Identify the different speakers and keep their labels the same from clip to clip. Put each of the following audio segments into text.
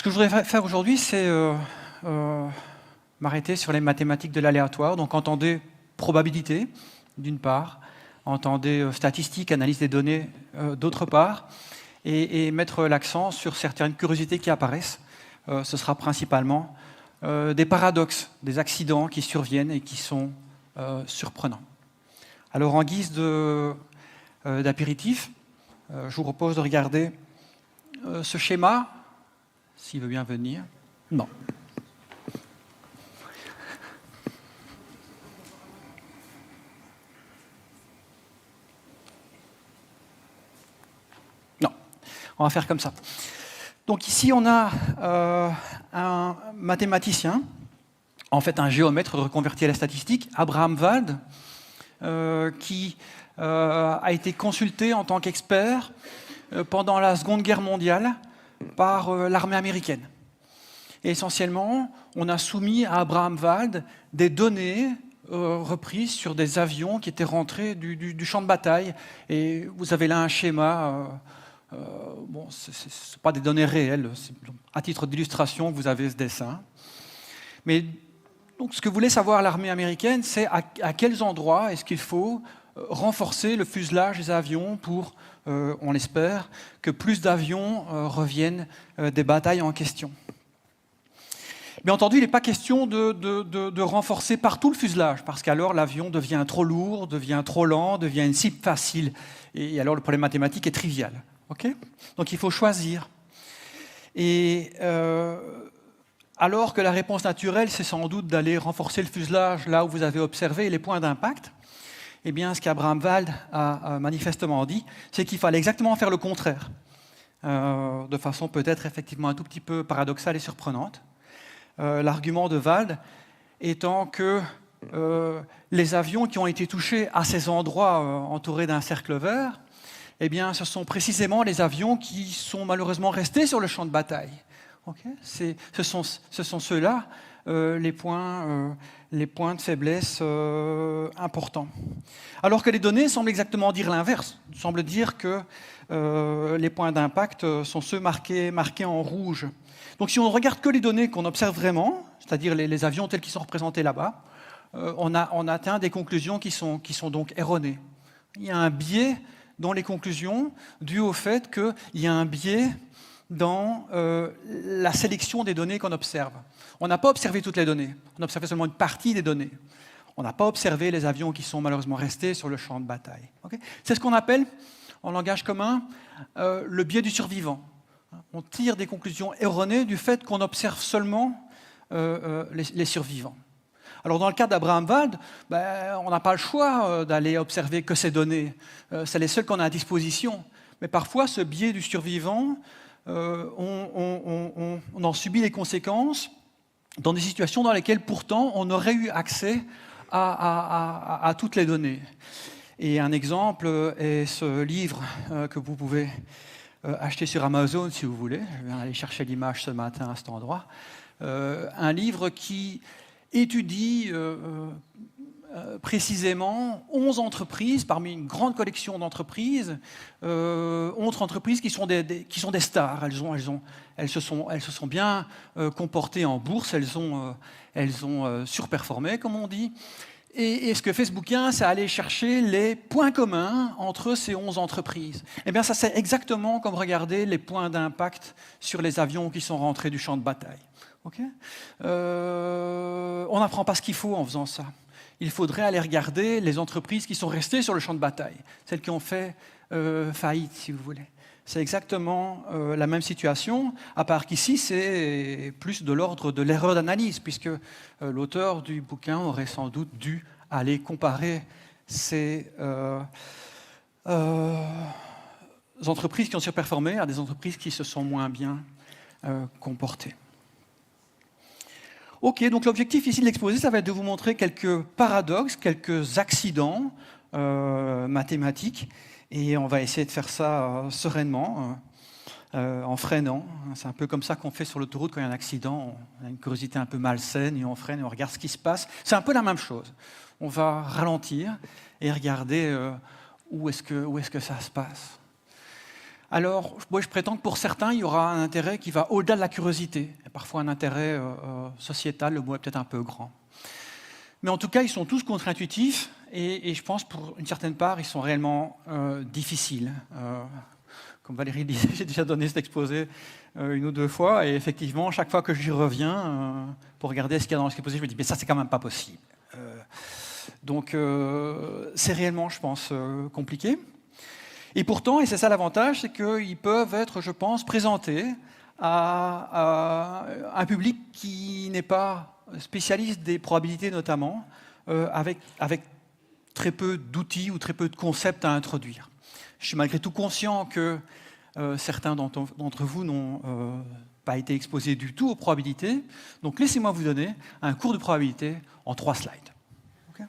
Speaker 1: que je voudrais faire aujourd'hui, c'est m'arrêter sur les mathématiques de l'aléatoire. Donc entendez probabilité, d'une part, entendez statistique, analyse des données, d'autre part, et mettre l'accent sur certaines curiosités qui apparaissent. Ce sera principalement des paradoxes, des accidents qui surviennent et qui sont surprenants. Alors en guise d'apéritif, je vous propose de regarder ce schéma, s'il veut bien venir. Non. Non. On va faire comme ça. Donc ici, on a un mathématicien, en fait un géomètre reconverti à la statistique, Abraham Wald, qui a été consulté en tant qu'expert pendant la Seconde Guerre mondiale par l'armée américaine. Et essentiellement, on a soumis à Abraham Wald des données reprises sur des avions qui étaient rentrés du champ de bataille. Et vous avez là un schéma. Bon, ce ne sont pas des données réelles, c'est à titre d'illustration que vous avez ce dessin. Mais donc, ce que voulait savoir l'armée américaine, c'est à quels endroits est-ce qu'il faut renforcer le fuselage des avions pour, on l'espère, que plus d'avions reviennent des batailles en question. Bien entendu, il n'est pas question de renforcer partout le fuselage, parce qu'alors l'avion devient trop lourd, devient trop lent, devient une cible facile. Et alors le problème mathématique est trivial. Okay ? Donc il faut choisir. Et alors que la réponse naturelle, c'est sans doute d'aller renforcer le fuselage là où vous avez observé les points d'impact, eh bien ce qu'Abraham Wald a manifestement dit, c'est qu'il fallait exactement faire le contraire, de façon peut-être effectivement un tout petit peu paradoxale et surprenante. L'argument de Wald étant que les avions qui ont été touchés à ces endroits entourés d'un cercle vert, eh bien, ce sont précisément les avions qui sont malheureusement restés sur le champ de bataille. Okay ? Ce sont ceux-là les points de faiblesse importants. Alors que les données semblent exactement dire l'inverse, semblent dire que les points d'impact sont ceux marqués en rouge. Donc si on ne regarde que les données qu'on observe vraiment, c'est-à-dire les avions tels qu'ils sont représentés là-bas, on atteint des conclusions qui sont donc erronées. Il y a un biais dans les conclusions, dû au fait qu'il y a un biais dans la sélection des données qu'on observe. On n'a pas observé toutes les données, on a observé seulement une partie des données. On n'a pas observé les avions qui sont malheureusement restés sur le champ de bataille. Okay ? C'est ce qu'on appelle, en langage commun, le biais du survivant. On tire des conclusions erronées du fait qu'on observe seulement les survivants. Alors dans le cas d'Abraham Wald, on n'a pas le choix d'aller observer que ces données. C'est les seules qu'on a à disposition. Mais parfois, ce biais du survivant, on en subit les conséquences dans des situations dans lesquelles pourtant on aurait eu accès à toutes les données. Et un exemple est ce livre que vous pouvez acheter sur Amazon si vous voulez. Je viens aller chercher l'image ce matin à cet endroit. Un livre qui étudie précisément 11 entreprises, parmi une grande collection d'entreprises, 11 entreprises qui sont des stars. Elles se sont bien comportées en bourse, elles ont surperformé, comme on dit. Et ce que fait ce bouquin, c'est aller chercher les points communs entre ces 11 entreprises. Eh bien, ça, c'est exactement comme regarder les points d'impact sur les avions qui sont rentrés du champ de bataille. Okay ? On n'apprend pas ce qu'il faut en faisant ça. Il faudrait aller regarder les entreprises qui sont restées sur le champ de bataille, celles qui ont fait faillite, si vous voulez. C'est exactement la même situation, à part qu'ici, c'est plus de l'ordre de l'erreur d'analyse, puisque l'auteur du bouquin aurait sans doute dû aller comparer ces entreprises qui ont surperformé à des entreprises qui se sont moins bien comportées. Ok, donc l'objectif ici de l'exposé, ça va être de vous montrer quelques paradoxes, quelques accidents mathématiques, et on va essayer de faire ça sereinement, en freinant. C'est un peu comme ça qu'on fait sur l'autoroute quand il y a un accident, on a une curiosité un peu malsaine, et on freine et on regarde ce qui se passe. C'est un peu la même chose. On va ralentir et regarder où est-ce que ça se passe. Alors, moi, je prétends que pour certains, il y aura un intérêt qui va au-delà de la curiosité, et parfois un intérêt sociétal, le mot est peut-être un peu grand. Mais en tout cas, ils sont tous contre-intuitifs, et je pense, pour une certaine part, ils sont réellement difficiles. Comme Valérie disait, j'ai déjà donné cet exposé une ou deux fois, et effectivement, chaque fois que j'y reviens, pour regarder ce qu'il y a dans l'exposé, je me dis, mais ça, c'est quand même pas possible. Donc, c'est réellement, je pense, compliqué. Et pourtant, et c'est ça l'avantage, c'est qu'ils peuvent être, je pense, présentés à un public qui n'est pas spécialiste des probabilités notamment, avec très peu d'outils ou très peu de concepts à introduire. Je suis malgré tout conscient que certains d'entre vous n'ont pas été exposés du tout aux probabilités, donc laissez-moi vous donner un cours de probabilité en 3 slides. Okay.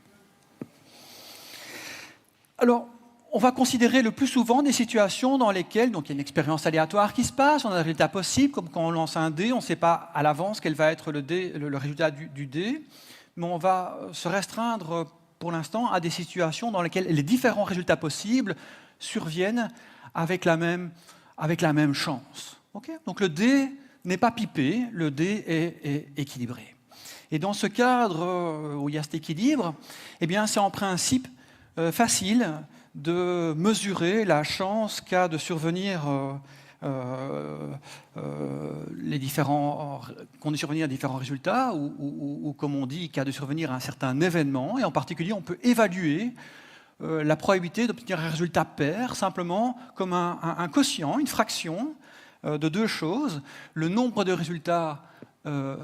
Speaker 1: Alors, on va considérer le plus souvent des situations dans lesquelles donc, il y a une expérience aléatoire qui se passe, on a un résultat possible, comme quand on lance un dé, on ne sait pas à l'avance quel va être le résultat du dé, mais on va se restreindre pour l'instant à des situations dans lesquelles les différents résultats possibles surviennent avec la même chance. Okay. Donc le dé n'est pas pipé, le dé est équilibré. Et dans ce cadre où il y a cet équilibre, eh bien, c'est en principe facile de mesurer la chance qu'a de survenir qu'on ait survenir différents résultats, ou comme on dit, qu'a de survenir un certain événement. Et en particulier, on peut évaluer la probabilité d'obtenir un résultat pair simplement comme un quotient, une fraction de deux choses. Le nombre de résultats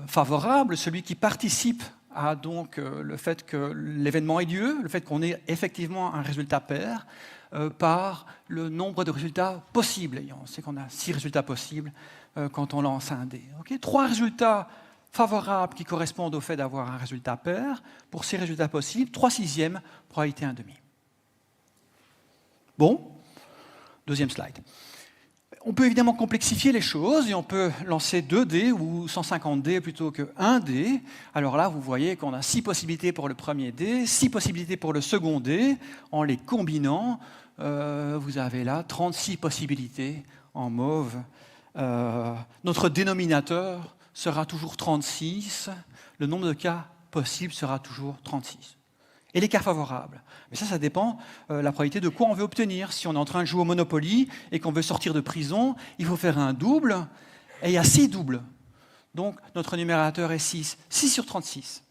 Speaker 1: favorables, celui qui participe à donc le fait que l'événement ait lieu, le fait qu'on ait effectivement un résultat pair, par le nombre de résultats possibles. Et on sait qu'on a 6 résultats possibles quand on lance un dé. Okay. 3 résultats favorables qui correspondent au fait d'avoir un résultat pair. Pour 6 résultats possibles, 3/6, probabilité 1,5. Bon, deuxième slide. On peut évidemment complexifier les choses et on peut lancer 2 dés ou 150 dés plutôt que 1 dé. Alors là, vous voyez qu'on a 6 possibilités pour le premier dé, 6 possibilités pour le second dé. En les combinant, vous avez là 36 possibilités en mauve. Notre dénominateur sera toujours 36. Le nombre de cas possibles sera toujours 36. Et les cas favorables. Mais ça dépend la probabilité de quoi on veut obtenir. Si on est en train de jouer au Monopoly et qu'on veut sortir de prison, il faut faire un double, et il y a 6 doubles. Donc notre numérateur est 6. 6 sur 36.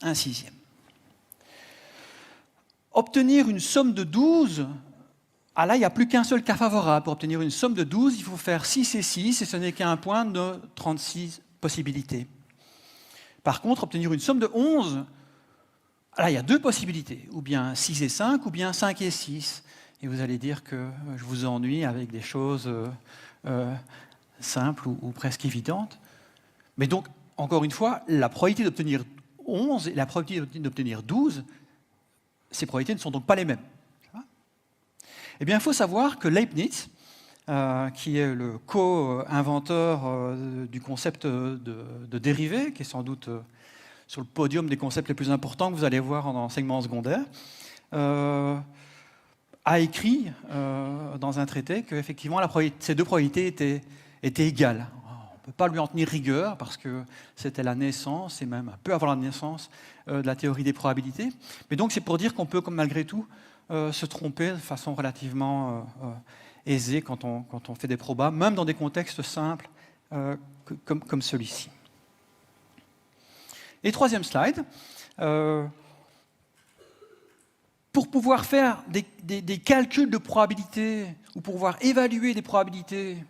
Speaker 1: 1/6. Obtenir une somme de 12, là, il n'y a plus qu'un seul cas favorable. Pour obtenir une somme de 12, il faut faire 6 et 6, et ce n'est qu'un point de 36 possibilités. Par contre, obtenir une somme de 11, là, il y a 2 possibilités, ou bien 6 et 5, ou bien 5 et 6. Et vous allez dire que je vous ennuie avec des choses simples ou presque évidentes. Mais donc, encore une fois, la probabilité d'obtenir 11 et la probabilité d'obtenir 12, ces probabilités ne sont donc pas les mêmes. Eh bien, il faut savoir que Leibniz, qui est le co-inventeur du concept de dérivée, qui est sans doute sur le podium des concepts les plus importants que vous allez voir en enseignement secondaire, a écrit dans un traité qu'effectivement ces 2 probabilités étaient égales. On ne peut pas lui en tenir rigueur parce que c'était la naissance, et même un peu avant la naissance, de la théorie des probabilités. Mais donc c'est pour dire qu'on peut, malgré tout, se tromper de façon relativement aisée quand on fait des probas, même dans des contextes simples comme celui-ci. Et 3e slide, pour pouvoir faire des calculs de probabilité ou pour pouvoir évaluer des probabilités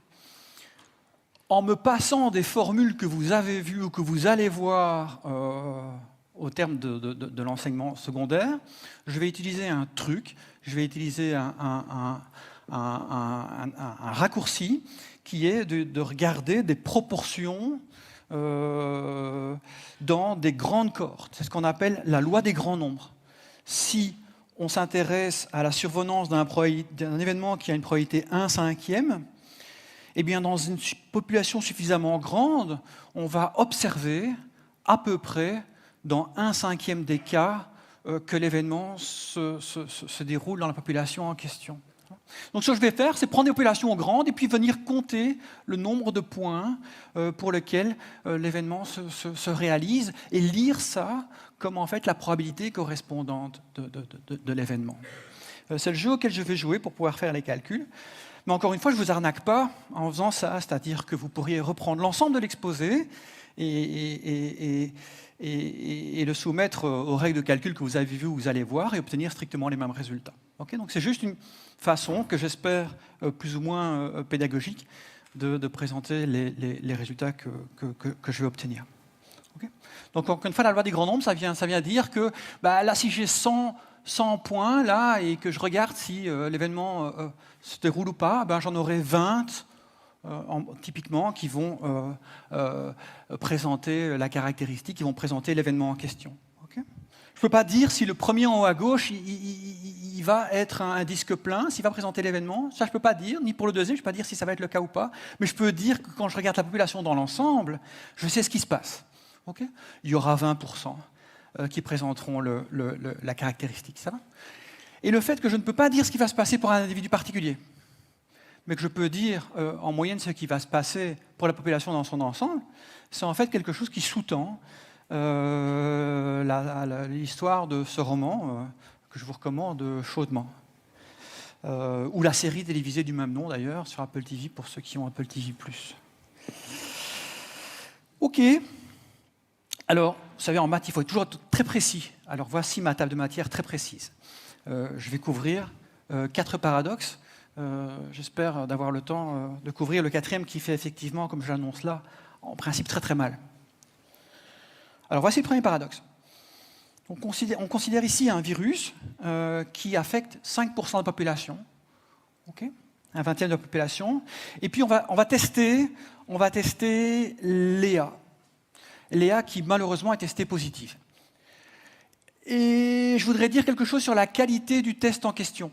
Speaker 1: en me passant des formules que vous avez vues ou que vous allez voir au terme de l'enseignement secondaire, je vais utiliser un truc, je vais utiliser un raccourci qui est de regarder des proportions dans des grandes cohortes. C'est ce qu'on appelle la loi des grands nombres. Si on s'intéresse à la survenance d'un événement qui a une probabilité 1/5, eh bien dans une population suffisamment grande, on va observer à peu près dans 1/5 des cas que l'événement se déroule dans la population en question. Donc ce que je vais faire, c'est prendre des populations grandes et puis venir compter le nombre de points pour lesquels l'événement se réalise et lire ça comme en fait la probabilité correspondante de l'événement. C'est le jeu auquel je vais jouer pour pouvoir faire les calculs. Mais encore une fois, je ne vous arnaque pas en faisant ça, c'est-à-dire que vous pourriez reprendre l'ensemble de l'exposé et le soumettre aux règles de calcul que vous avez vues, vous allez voir, et obtenir strictement les mêmes résultats. Okay, donc c'est juste une façon que j'espère plus ou moins pédagogique de présenter les résultats que je vais obtenir. Okay, donc encore une fois, la loi des grands nombres, ça vient dire que là, si j'ai 100 points là, et que je regarde si l'événement se déroule ou pas, j'en aurai 20 typiquement qui vont présenter la caractéristique, qui vont présenter l'événement en question. Okay, je ne peux pas dire si le premier en haut à gauche, il va être un disque plein, s'il va présenter l'événement. Ça, je ne peux pas dire, ni pour le deuxième, je ne peux pas dire si ça va être le cas ou pas. Mais je peux dire que quand je regarde la population dans l'ensemble, je sais ce qui se passe. Okay, il y aura 20% qui présenteront la caractéristique. Ça va ? Et le fait que je ne peux pas dire ce qui va se passer pour un individu particulier, mais que je peux dire en moyenne ce qui va se passer pour la population dans son ensemble, c'est en fait quelque chose qui sous-tend l'histoire de ce roman que je vous recommande chaudement. Ou la série télévisée du même nom d'ailleurs sur Apple TV pour ceux qui ont Apple TV+. Ok. Alors, vous savez, en maths, il faut être toujours très précis. Alors voici ma table de matière très précise. Je vais couvrir 4 paradoxes. J'espère d'avoir le temps de couvrir le 4e qui fait effectivement, comme je l'annonce là, en principe très très mal. Alors voici le premier paradoxe. On considère ici un virus qui affecte 5% de la population, okay, un 20e de la population, et puis on va tester Léa. Léa qui malheureusement est testée positive. Et je voudrais dire quelque chose sur la qualité du test en question.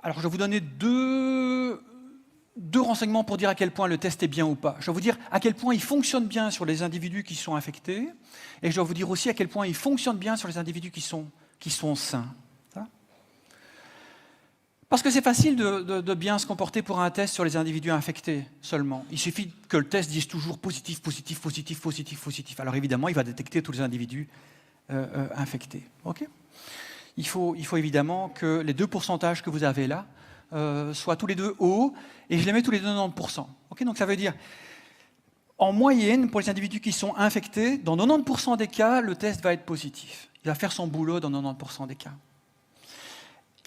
Speaker 1: Alors je vais vous donner deux renseignements pour dire à quel point le test est bien ou pas. Je vais vous dire à quel point il fonctionne bien sur les individus qui sont infectés, et je vais vous dire aussi à quel point il fonctionne bien sur les individus qui sont sains. Parce que c'est facile de bien se comporter pour un test sur les individus infectés seulement. Il suffit que le test dise toujours positif, positif, positif, positif, positif. Alors évidemment, il va détecter tous les individus infectés. Okay, il faut évidemment que les 2 pourcentages que vous avez là soient tous les deux hauts, et je les mets tous les deux 90%. Okay, donc ça veut dire, en moyenne, pour les individus qui sont infectés, dans 90% des cas, le test va être positif. Il va faire son boulot dans 90% des cas.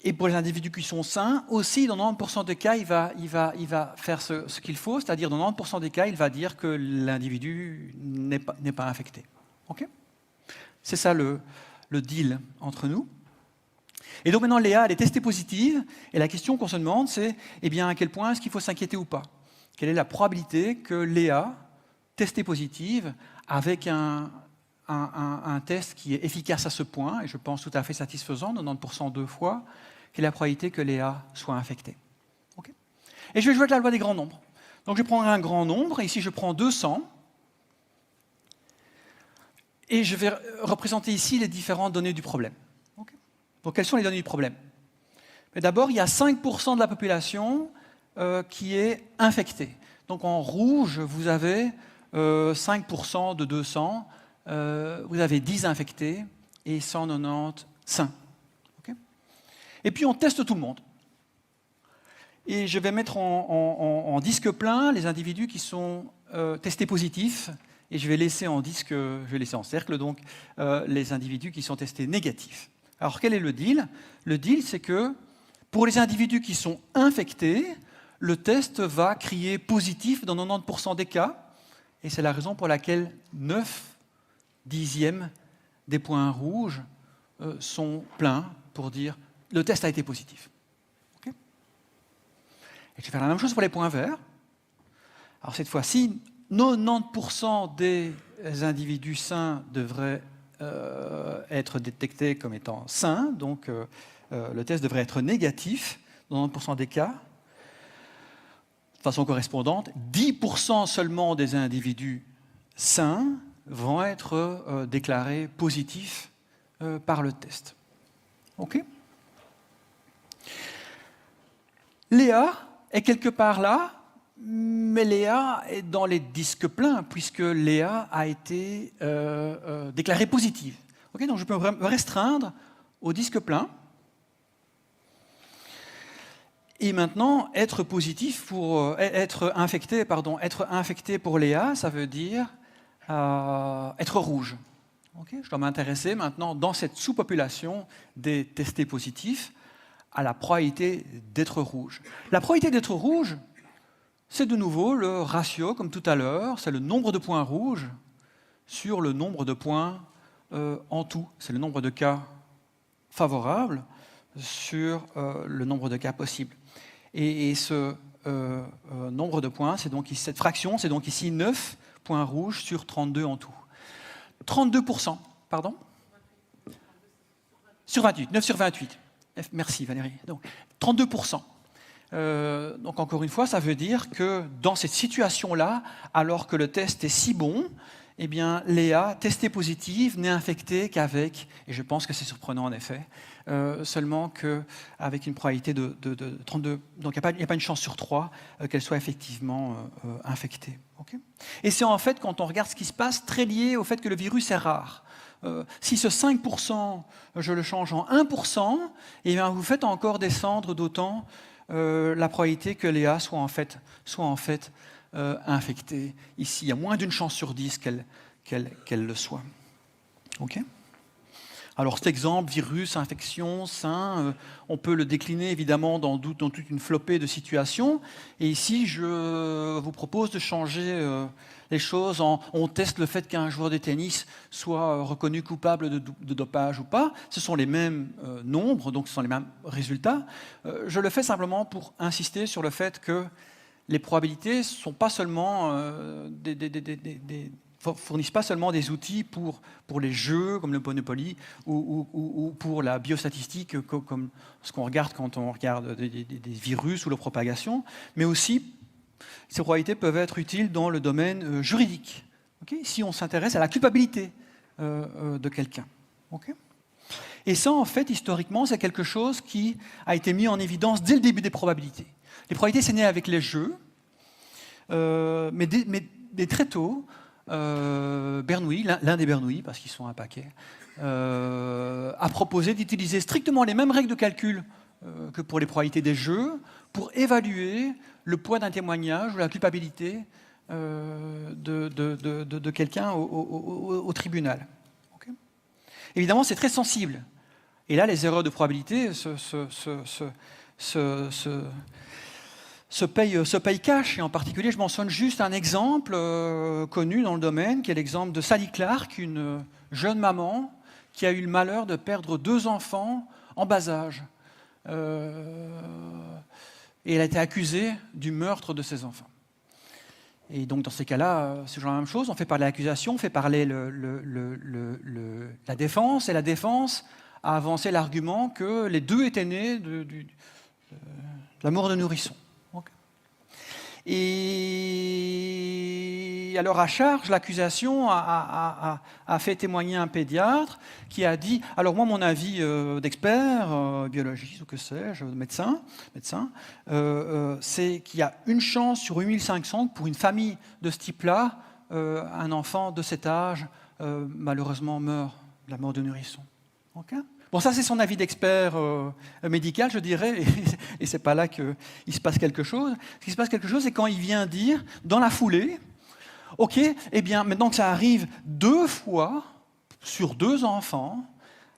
Speaker 1: Et pour les individus qui sont sains, aussi, dans 90% des cas, il va faire ce qu'il faut, c'est-à-dire dans 90% des cas, il va dire que l'individu n'est pas infecté. Okay, c'est ça le deal entre nous. Et donc maintenant, Léa, elle est testée positive, et la question qu'on se demande, c'est à quel point est-ce qu'il faut s'inquiéter ou pas ? Quelle est la probabilité que Léa, testée positive, avec un test qui est efficace à ce point, et je pense tout à fait satisfaisant, 90% 2 fois, quelle est la probabilité que Léa soit infectée. Okay, et je vais jouer avec la loi des grands nombres. Donc je prendrai un grand nombre, et ici je prends 200, et je vais représenter ici les différentes données du problème. Okay, donc quelles sont les données du problème ? Mais d'abord, il y a 5% de la population qui est infectée. Donc en rouge, vous avez 5% de 200, vous avez 10 infectés et 190 sains. Okay, et puis on teste tout le monde. Et je vais mettre en disque plein les individus qui sont testés positifs, et je vais laisser en cercle donc les individus qui sont testés négatifs. Alors quel est le deal ? Le deal, c'est que pour les individus qui sont infectés, le test va crier positif dans 90% des cas, et c'est la raison pour laquelle 9/10 des points rouges sont pleins pour dire le test a été positif. Okay, et je vais faire la même chose pour les points verts. Alors cette fois-ci, 90% des individus sains devraient être détectés comme étant sains, donc le test devrait être négatif dans 90% des cas. De façon correspondante, 10% seulement des individus sains vont être déclarés positifs par le test. OK ? Léa est quelque part là, mais Léa est dans les disques pleins, puisque Léa a été déclarée positive. Okay, donc je peux me restreindre au disque plein. Et maintenant, être positif pour être infecté pour Léa, ça veut dire être rouge. Okay, je dois m'intéresser maintenant, dans cette sous-population des testés positifs, à la probabilité d'être rouge. La probabilité d'être rouge, c'est de nouveau le ratio, comme tout à l'heure, c'est le nombre de points rouges sur le nombre de points en tout. C'est le nombre de cas favorables sur le nombre de cas possibles. Et ce nombre de points, cette fraction, c'est donc ici 9 points rouges sur 32 en tout. 32%, pardon ? Sur 28, 9 sur 28. Merci Valérie. Donc, 32%. Donc encore une fois, ça veut dire que dans cette situation-là, alors que le test est si bon, eh bien, Léa, testée positive, n'est infectée qu'avec, et je pense que c'est surprenant en effet, seulement qu'avec une probabilité de 32. Donc il n'y a pas une chance sur 3 qu'elle soit effectivement infectée. Okay, et c'est en fait, quand on regarde ce qui se passe, très lié au fait que le virus est rare. Si ce 5%, je le change en 1%, eh bien, vous faites encore descendre d'autant la probabilité que Léa soit en fait infectée. Ici, il y a moins d'une chance sur 10 qu'elle le soit. Okay, alors cet exemple, virus, infection, sein, on peut le décliner évidemment dans toute une flopée de situations. Et ici, je vous propose de changer les choses on teste le fait qu'un joueur de tennis soit reconnu coupable de dopage ou pas. Ce sont les mêmes nombres, donc ce sont les mêmes résultats. Je le fais simplement pour insister sur le fait que les probabilités ne sont pas seulement fournissent pas seulement des outils pour les jeux comme le Monopoly ou pour la biostatistique comme ce qu'on regarde quand on regarde des virus ou leur propagation, mais aussi ces probabilités peuvent être utiles dans le domaine juridique, okay, si on s'intéresse à la culpabilité de quelqu'un. Okay, et ça, en fait, historiquement, c'est quelque chose qui a été mis en évidence dès le début des probabilités. Les probabilités, c'est né avec les jeux, mais dès très tôt, Bernoulli, l'un des Bernoulli, parce qu'ils sont un paquet, a proposé d'utiliser strictement les mêmes règles de calcul que pour les probabilités des jeux pour évaluer le poids d'un témoignage ou la culpabilité de quelqu'un au tribunal. Okay, évidemment, c'est très sensible. Et là, les erreurs de probabilité se paye cash, et en particulier, je mentionne juste un exemple connu dans le domaine, qui est l'exemple de Sally Clark, une jeune maman qui a eu le malheur de perdre 2 enfants en bas âge. Et elle a été accusée du meurtre de ses enfants. Et donc, dans ces cas-là, c'est toujours la même chose. On fait parler l'accusation, on fait parler la défense, et la défense a avancé l'argument que les 2 étaient nés de la mort de nourrisson. Et alors à charge, l'accusation a fait témoigner un pédiatre qui a dit, alors moi mon avis d'expert, biologiste ou que sais-je, médecin, c'est qu'il y a une chance sur 8500 que pour une famille de ce type-là, un enfant de cet âge malheureusement meurt de la mort de nourrisson. Okay, bon, ça c'est son avis d'expert médical, je dirais, et c'est pas là qu'il se passe quelque chose. Ce qui se passe quelque chose, c'est quand il vient dire, dans la foulée, ok, eh bien, maintenant que ça arrive 2 fois sur 2 enfants,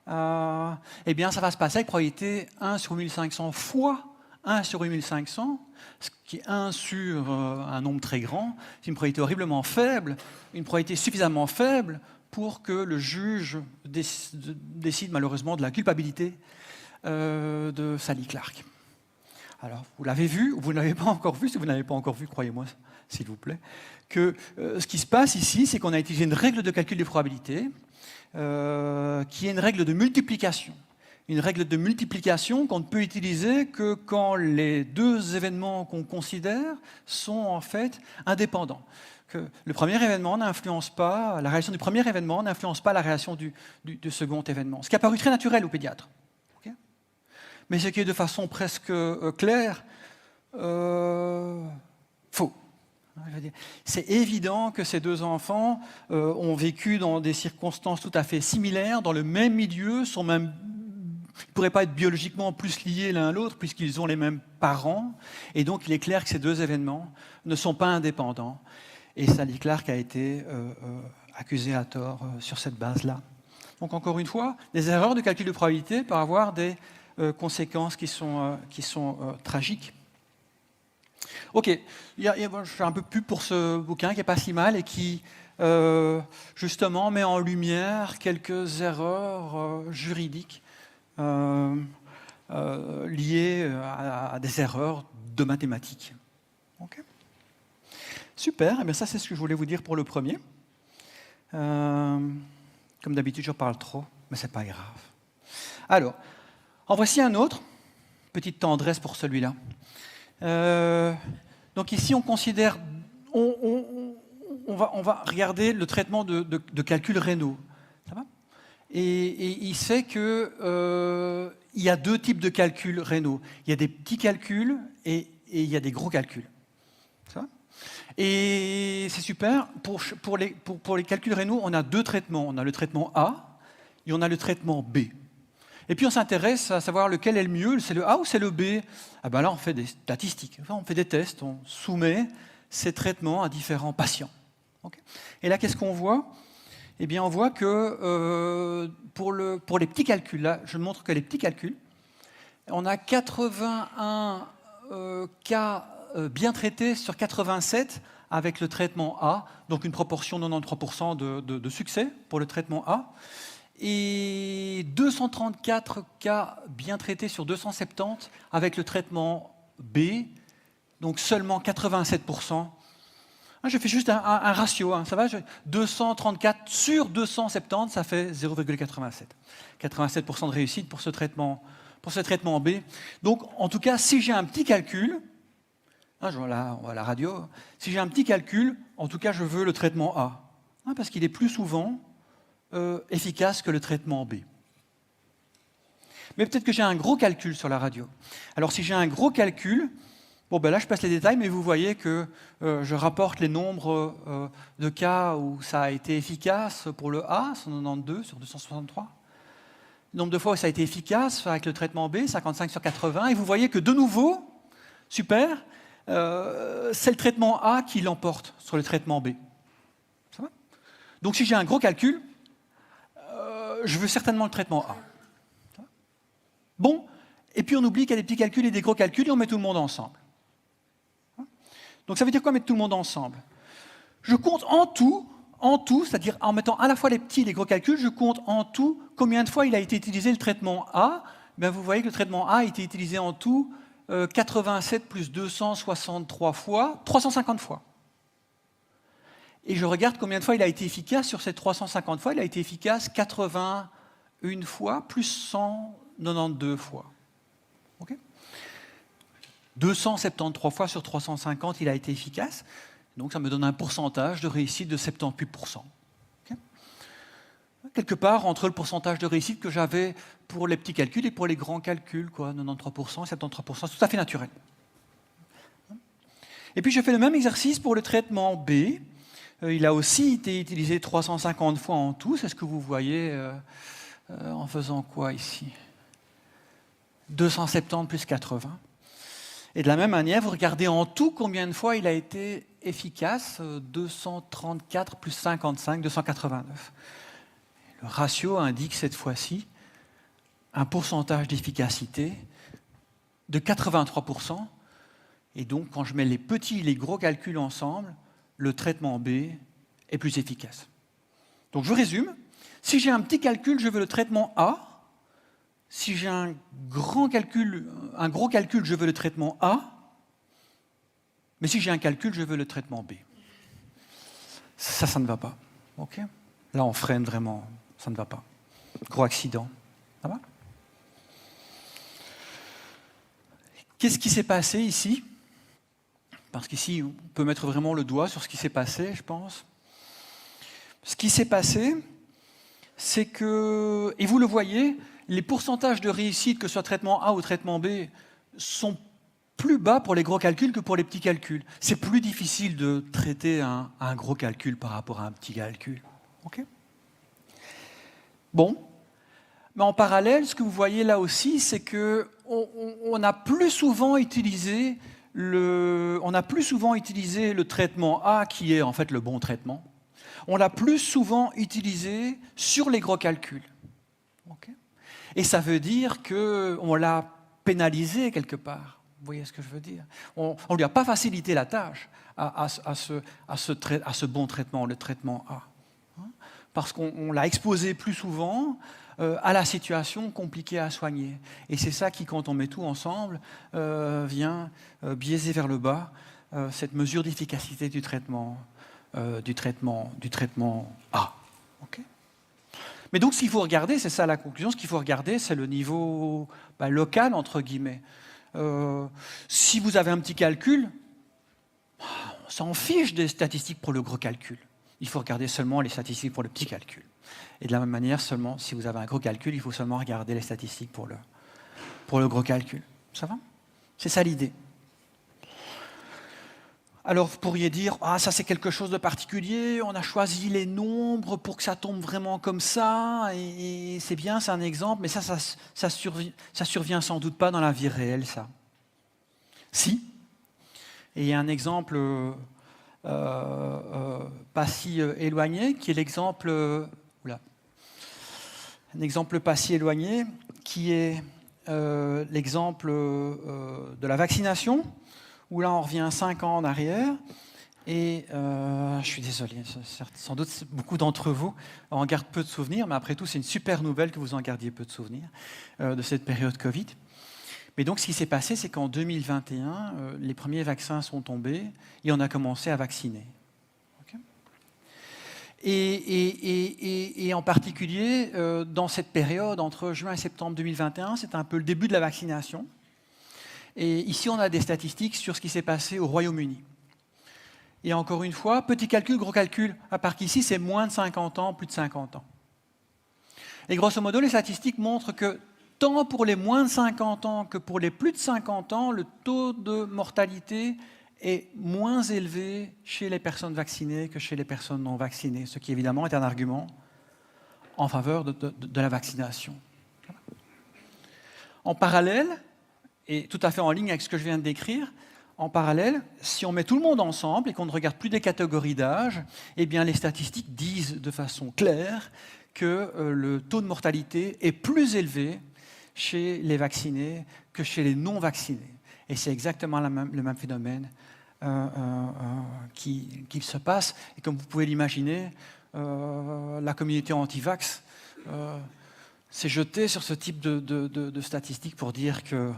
Speaker 1: eh bien, ça va se passer avec probabilité 1 sur 1500 fois 1 sur 8500, ce qui est 1 sur un nombre très grand, c'est une probabilité horriblement faible, une probabilité suffisamment faible pour que le juge décide malheureusement de la culpabilité de Sally Clark. Alors, vous l'avez vu, ou vous ne l'avez pas encore vu, si vous n'avez pas encore vu, croyez-moi, s'il vous plaît, que ce qui se passe ici, c'est qu'on a utilisé une règle de calcul des probabilités, qui est une règle de multiplication. Une règle de multiplication qu'on ne peut utiliser que quand les 2 événements qu'on considère sont en fait indépendants. Que le premier événement n'influence pas, la réaction du premier événement n'influence pas la réaction du second événement. Ce qui a paru très naturel au pédiatre. Okay, mais ce qui est de façon presque claire Faux. C'est évident que ces deux enfants ont vécu dans des circonstances tout à fait similaires, dans le même milieu, ils ne pourraient pas être biologiquement plus liés l'un à l'autre puisqu'ils ont les mêmes parents. Et donc il est clair que ces deux événements ne sont pas indépendants. Et Sally Clark a été accusée à tort sur cette base-là. Donc encore une fois, des erreurs de calcul de probabilité peuvent avoir des conséquences qui sont tragiques. Ok, je fais un peu pub pour ce bouquin qui n'est pas si mal et qui justement met en lumière quelques erreurs juridiques liées à des erreurs de mathématiques. Okay. Super, et bien ça c'est ce que je voulais vous dire pour le premier. Comme d'habitude je parle trop, mais c'est pas grave. Alors, en voici un autre, petite tendresse pour celui-là. Donc ici, on considère, on va regarder le traitement de calculs rénaux. Ça va ? Et il se fait qu'il y a deux types de calculs rénaux. Il y a des petits calculs et il y a des gros calculs. Ça va ? Et c'est super. Pour les calculs rénaux, on a deux traitements. On a le traitement A et on a le traitement B. Et puis on s'intéresse à savoir lequel est le mieux, c'est le A ou c'est le B. Ah ben là, on fait des statistiques, enfin, on fait des tests, on soumet ces traitements à différents patients. Okay. Et là, qu'est-ce qu'on voit ? Eh bien, on voit que pour les petits calculs, là, je montre que les petits calculs, on a 81 cas bien traités sur 87 avec le traitement A, donc une proportion de 93% de succès pour le traitement A. Et 234 cas bien traités sur 270 avec le traitement B, donc seulement 87%. Je fais juste un ratio, ça va, 234 sur 270, ça fait 0,87. 87% de réussite pour ce traitement B. Donc, en tout cas, si j'ai un petit calcul, on voit la radio, si j'ai un petit calcul, en tout cas, je veux le traitement A, parce qu'il est plus souvent efficace que le traitement B. Mais peut-être que j'ai un gros calcul sur la radio. Alors si j'ai un gros calcul, bon ben là je passe les détails, mais vous voyez que je rapporte les nombres de cas où ça a été efficace pour le A, 192 sur 263. Le nombre de fois où ça a été efficace avec le traitement B, 55 sur 80. Et vous voyez que de nouveau, super, c'est le traitement A qui l'emporte sur le traitement B. Ça va ? Donc si j'ai un gros calcul, je veux certainement le traitement A. Bon, et puis on oublie qu'il y a des petits calculs et des gros calculs et on met tout le monde ensemble. Donc ça veut dire quoi mettre tout le monde ensemble ? Je compte en tout, c'est-à-dire en mettant à la fois les petits et les gros calculs, je compte en tout combien de fois il a été utilisé le traitement A. Ben vous voyez que le traitement A a été utilisé en tout 87 plus 263 fois, 350 fois. Et je regarde combien de fois il a été efficace sur ces 350 fois. Il a été efficace 81 fois plus 192 fois. Okay. 273 fois sur 350, il a été efficace. Donc ça me donne un pourcentage de réussite de 78%. Okay. Quelque part entre le pourcentage de réussite que j'avais pour les petits calculs et pour les grands calculs, 93%, 73%, c'est tout à fait naturel. Et puis je fais le même exercice pour le traitement B. Il a aussi été utilisé 350 fois en tout. C'est ce que vous voyez en faisant quoi ici ? 270 plus 80. Et de la même manière, vous regardez en tout combien de fois il a été efficace. 234 plus 55, 289. Le ratio indique cette fois-ci un pourcentage d'efficacité de 83%. Et donc, quand je mets les petits et les gros calculs ensemble, le traitement B est plus efficace. Donc je résume, si j'ai un petit calcul, je veux le traitement A. Si j'ai un gros calcul, je veux le traitement A. Mais si j'ai un calcul, je veux le traitement B. Ça ne va pas. Okay. Là, on freine vraiment, ça ne va pas. Gros accident. Ça va ? Qu'est-ce qui s'est passé ici ? Parce qu'ici, on peut mettre vraiment le doigt sur ce qui s'est passé, je pense. Ce qui s'est passé, c'est que, et vous le voyez, les pourcentages de réussite, que ce soit traitement A ou traitement B, sont plus bas pour les gros calculs que pour les petits calculs. C'est plus difficile de traiter un gros calcul par rapport à un petit calcul. Okay. Bon, mais en parallèle, ce que vous voyez là aussi, c'est qu'on a plus souvent utilisé le traitement A, qui est en fait le bon traitement. On l'a plus souvent utilisé sur les gros calculs. Okay. Et ça veut dire qu'on l'a pénalisé quelque part. Vous voyez ce que je veux dire? On ne lui a pas facilité la tâche à ce bon traitement, le traitement A. Parce qu'on l'a exposé plus souvent à la situation compliquée à soigner. Et c'est ça qui, quand on met tout ensemble, vient biaiser vers le bas cette mesure d'efficacité du traitement A. Okay. Mais donc, ce qu'il faut regarder, c'est ça la conclusion, ce qu'il faut regarder, c'est le niveau local, entre guillemets. Si vous avez un petit calcul, on s'en fiche des statistiques pour le gros calcul. Il faut regarder seulement les statistiques pour le petit calcul. Et de la même manière, seulement si vous avez un gros calcul, il faut seulement regarder les statistiques pour le gros calcul. Ça va? C'est ça l'idée. Alors vous pourriez dire, ah ça c'est quelque chose de particulier, on a choisi les nombres pour que ça tombe vraiment comme ça, et c'est bien, c'est un exemple, mais ça survient sans doute pas dans la vie réelle, ça. Si. Et il y a un exemple pas si éloigné, qui est l'exemple, un exemple pas si éloigné, qui est l'exemple de la vaccination, où là on revient 5 ans en arrière, et je suis désolé, sans doute beaucoup d'entre vous en gardent peu de souvenirs, mais après tout c'est une super nouvelle que vous en gardiez peu de souvenirs de cette période Covid. Mais donc ce qui s'est passé, c'est qu'en 2021, les premiers vaccins sont tombés et on a commencé à vacciner. Okay. Et en particulier, dans cette période, entre juin et septembre 2021, c'est un peu le début de la vaccination. Et ici, on a des statistiques sur ce qui s'est passé au Royaume-Uni. Et encore une fois, petit calcul, gros calcul, à part qu'ici, c'est moins de 50 ans, plus de 50 ans. Et grosso modo, les statistiques montrent que tant pour les moins de 50 ans que pour les plus de 50 ans, le taux de mortalité est moins élevé chez les personnes vaccinées que chez les personnes non vaccinées, ce qui évidemment est un argument en faveur de la vaccination. En parallèle, et tout à fait en ligne avec ce que je viens de décrire, en parallèle, si on met tout le monde ensemble et qu'on ne regarde plus des catégories d'âge, eh bien les statistiques disent de façon claire que le taux de mortalité est plus élevé chez les vaccinés que chez les non-vaccinés. Et c'est exactement le même phénomène qui se passe. Et comme vous pouvez l'imaginer, la communauté anti-vax s'est jetée sur ce type de statistiques pour dire qu'on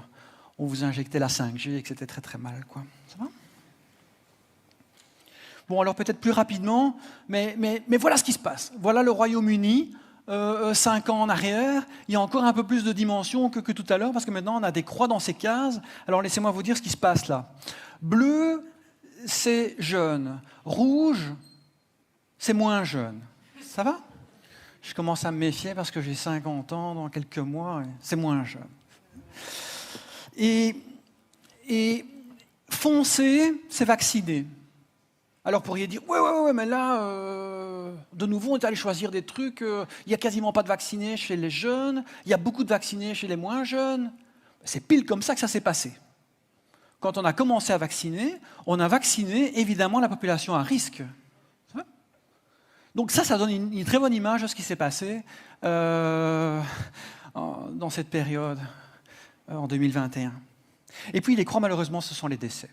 Speaker 1: vous injectait la 5G et que c'était très très mal, quoi. Ça va ? Bon, alors peut-être plus rapidement, mais voilà ce qui se passe. Voilà le Royaume-Uni, 5 ans en arrière. Il y a encore un peu plus de dimension que tout à l'heure, parce que maintenant on a des croix dans ces cases. Alors laissez-moi vous dire ce qui se passe là. Bleu, c'est jeune. Rouge, c'est moins jeune. Ça va ? Je commence à me méfier parce que j'ai 50 ans dans quelques mois, c'est moins jeune. Et foncé, c'est vacciné. Alors, vous pourriez dire, ouais, mais là, de nouveau, on est allé choisir des trucs, il n'y a quasiment pas de vaccinés chez les jeunes, il y a beaucoup de vaccinés chez les moins jeunes. C'est pile comme ça que ça s'est passé. Quand on a commencé à vacciner, on a vacciné, évidemment, la population à risque. Donc ça donne une très bonne image de ce qui s'est passé dans cette période, en 2021. Et puis, les croix, malheureusement, ce sont les décès.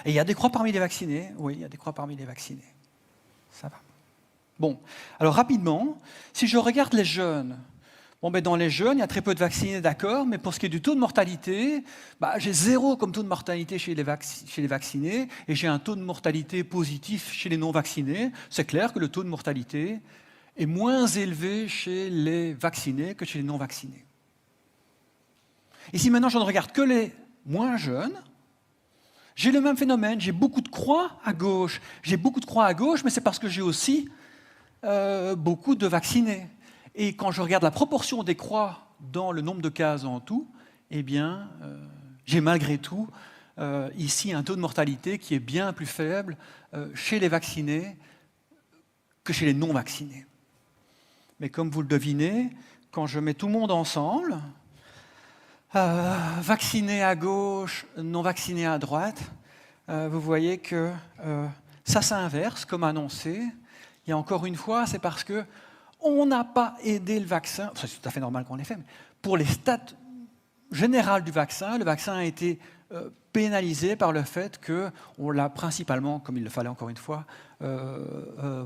Speaker 1: Et il y a des croix parmi les vaccinés. Oui, il y a des croix parmi les vaccinés. Ça va. Bon, alors rapidement, si je regarde les jeunes, dans les jeunes, il y a très peu de vaccinés, d'accord, mais pour ce qui est du taux de mortalité, j'ai 0 comme taux de mortalité chez les vaccinés, et j'ai un taux de mortalité positif chez les non-vaccinés. C'est clair que le taux de mortalité est moins élevé chez les vaccinés que chez les non-vaccinés. Et si maintenant je ne regarde que les moins jeunes, j'ai le même phénomène, j'ai beaucoup de croix à gauche. J'ai beaucoup de croix à gauche, mais c'est parce que j'ai aussi beaucoup de vaccinés. Et quand je regarde la proportion des croix dans le nombre de cases en tout, eh bien, j'ai malgré tout ici un taux de mortalité qui est bien plus faible chez les vaccinés que chez les non-vaccinés. Mais comme vous le devinez, quand je mets tout le monde ensemble, vaccinés à gauche, non-vaccinés à droite, vous voyez que ça s'inverse, comme annoncé. Et encore une fois, c'est parce qu'on n'a pas aidé le vaccin, c'est tout à fait normal qu'on l'ait fait, mais pour les stats générales du vaccin, le vaccin a été pénalisé par le fait qu'on l'a principalement, comme il le fallait encore une fois,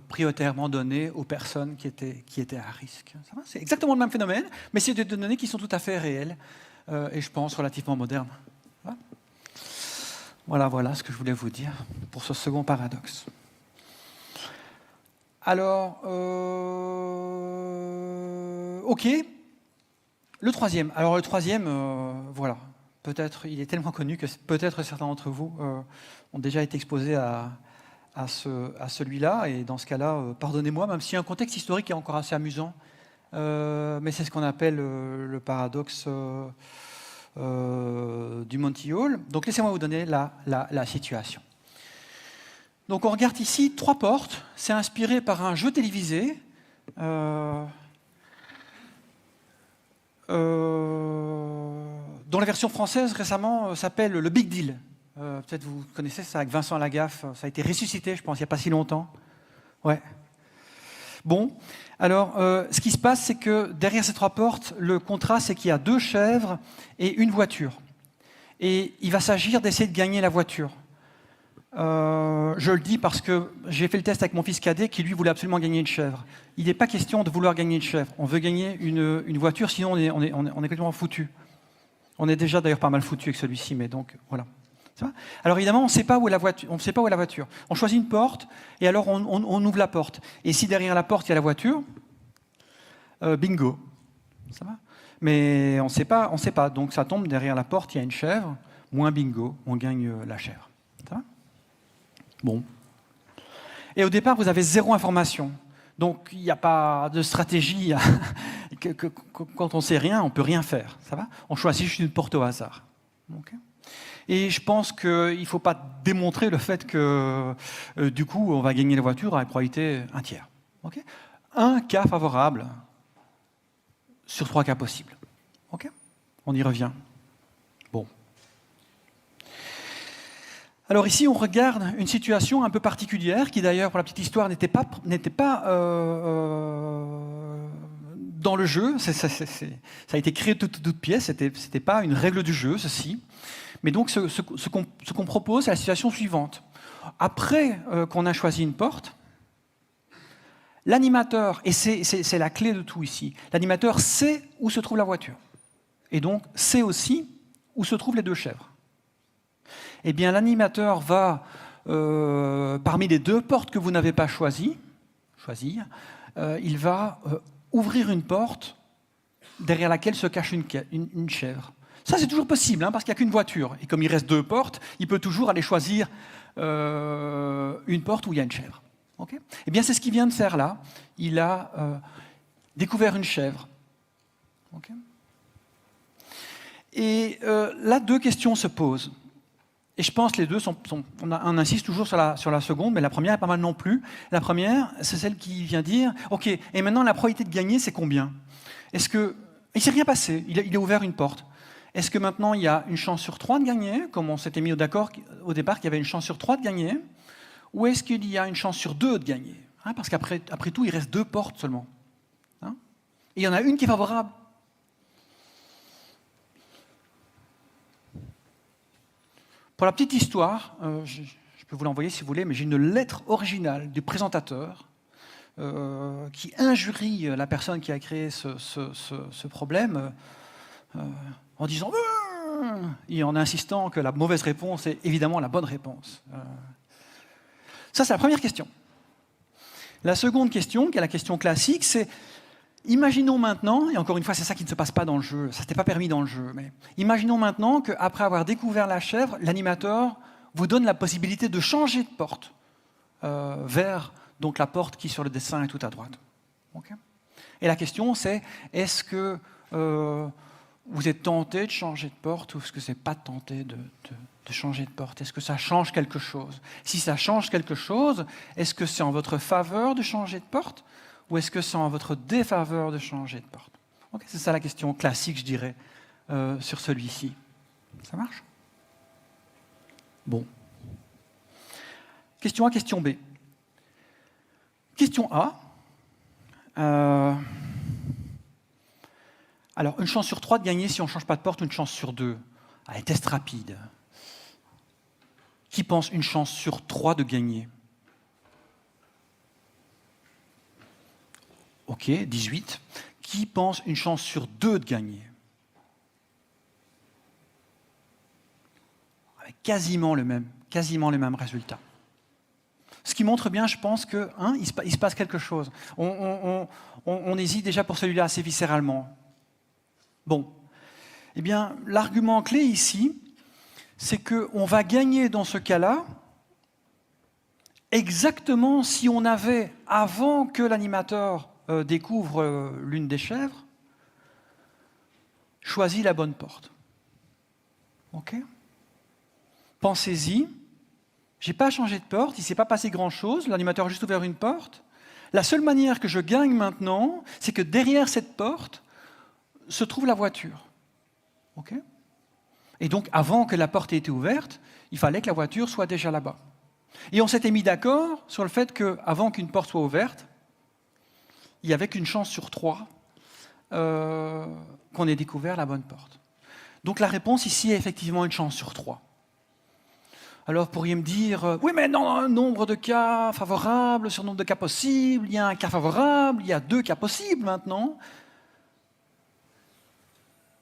Speaker 1: prioritairement donné aux personnes qui étaient à risque. C'est exactement le même phénomène, mais c'est des données qui sont tout à fait réelles et je pense relativement modernes. Voilà ce que je voulais vous dire pour ce second paradoxe. Alors, OK. Le troisième. Alors le troisième, voilà. Peut-être, il est tellement connu que peut-être certains d'entre vous ont déjà été exposés à celui-là. Et dans ce cas-là, pardonnez-moi, même s'il y a un contexte historique qui est encore assez amusant. Mais c'est ce qu'on appelle le paradoxe du Monty Hall. Donc laissez-moi vous donner la situation. Donc on regarde ici 3 portes. C'est inspiré par un jeu télévisé dont la version française récemment s'appelle Le Big Deal. Peut-être vous connaissez ça avec Vincent Lagaffe. Ça a été ressuscité, je pense, il n'y a pas si longtemps. Ouais. Bon, alors ce qui se passe, c'est que derrière ces 3 portes, le contrat, c'est qu'il y a 2 chèvres et une voiture. Et il va s'agir d'essayer de gagner la voiture. Je le dis parce que j'ai fait le test avec mon fils cadet qui, lui, voulait absolument gagner une chèvre. Il n'est pas question de vouloir gagner une chèvre. On veut gagner une voiture, sinon on est complètement foutu. On est déjà d'ailleurs pas mal foutu avec celui-ci, mais donc voilà. Ça va ? Alors évidemment, on ne sait pas où est la voiture. On choisit une porte et alors on ouvre la porte. Et si derrière la porte il y a la voiture, bingo. Ça va ? Mais on ne sait pas. Donc ça tombe derrière la porte, il y a une chèvre, moins bingo, on gagne la chèvre. Ça va ? Bon. Et au départ, vous avez 0 information. Donc, il n'y a pas de stratégie. Quand on ne sait rien, on ne peut rien faire. Ça va ? On choisit juste une porte au hasard. Okay ? Et je pense qu'il ne faut pas démontrer le fait que, du coup, on va gagner la voiture à la probabilité 1 tiers. Okay ? Un cas favorable sur 3 cas possibles. Okay ? On y revient. Bon. Alors ici, on regarde une situation un peu particulière qui, d'ailleurs, pour la petite histoire, n'était pas dans le jeu. Ça a été créé de toutes pièces. C'était pas une règle du jeu, ceci. Mais donc, ce qu'on propose, c'est la situation suivante. Après qu'on a choisi une porte, l'animateur, et c'est la clé de tout ici, l'animateur sait où se trouve la voiture. Et donc, sait aussi où se trouvent les 2 chèvres. Eh bien, l'animateur va, parmi les 2 portes que vous n'avez pas choisir, il va ouvrir une porte derrière laquelle se cache une chèvre. Ça, c'est toujours possible, hein, parce qu'il n'y a qu'une voiture. Et comme il reste 2 portes, il peut toujours aller choisir une porte où il y a une chèvre. Okay ? Eh bien, c'est ce qu'il vient de faire là. Il a découvert une chèvre. Okay ? Et là, 2 questions se posent. Et je pense que les deux on insiste toujours sur la seconde, mais la première est pas mal non plus. La première, c'est celle qui vient dire, OK, et maintenant la probabilité de gagner, c'est combien ? Est-ce que... Il ne s'est rien passé, il a ouvert une porte. Est-ce que maintenant il y a une chance sur 3 de gagner, comme on s'était mis d'accord au départ qu'il y avait une chance sur 3 de gagner, ou est-ce qu'il y a une chance sur 2 de gagner ? Hein, parce qu'après tout, il reste 2 portes seulement. Hein ? Et il y en a une qui est favorable. Pour la petite histoire, je peux vous l'envoyer si vous voulez, mais j'ai une lettre originale du présentateur qui injurie la personne qui a créé ce problème en disant et en insistant que la mauvaise réponse est évidemment la bonne réponse. Ça, c'est la première question. La seconde question, qui est la question classique, c'est imaginons maintenant, et encore une fois, c'est ça qui ne se passe pas dans le jeu, ça n'était pas permis dans le jeu, mais imaginons maintenant qu'après avoir découvert la chèvre, l'animateur vous donne la possibilité de changer de porte vers donc, la porte qui, sur le dessin, est tout à droite. Okay ? Et la question, c'est est-ce que vous êtes tenté de changer de porte ou est-ce que ce n'est pas tenté de de changer de porte? Est-ce que ça change quelque chose? Si ça change quelque chose, est-ce que c'est en votre faveur de changer de porte ou est-ce que c'est en votre défaveur de changer de porte? Okay, c'est ça la question classique, je dirais, sur celui-ci. Ça marche? Bon. Question A, question B. Question A. Alors, une chance sur 3 de gagner si on ne change pas de porte, ou une chance sur 2. Allez, test rapide. Qui pense une chance sur 3 de gagner? Ok, 18. Qui pense une chance sur 2 de gagner? Avec quasiment le même résultat. Ce qui montre bien, je pense, qu'il se passe quelque chose. On hésite déjà pour celui-là assez viscéralement. Bon. Eh bien, l'argument clé ici, c'est qu'on va gagner dans ce cas-là exactement si on avait, avant que l'animateur découvre l'une des chèvres, choisi la bonne porte. Ok ? Pensez-y. Je n'ai pas changé de porte, il ne s'est pas passé grand-chose, l'animateur a juste ouvert une porte. La seule manière que je gagne maintenant, c'est que derrière cette porte se trouve la voiture. Okay ? Et donc, avant que la porte ait été ouverte, il fallait que la voiture soit déjà là-bas. Et on s'était mis d'accord sur le fait qu'avant qu'une porte soit ouverte, il n'y avait qu'une chance sur 3 qu'on ait découvert la bonne porte. Donc la réponse ici est effectivement une chance sur 3. Alors, vous pourriez me dire, oui, mais dans un nombre de cas favorables, sur nombre de cas possibles, il y a un cas favorable, il y a 2 cas possibles maintenant.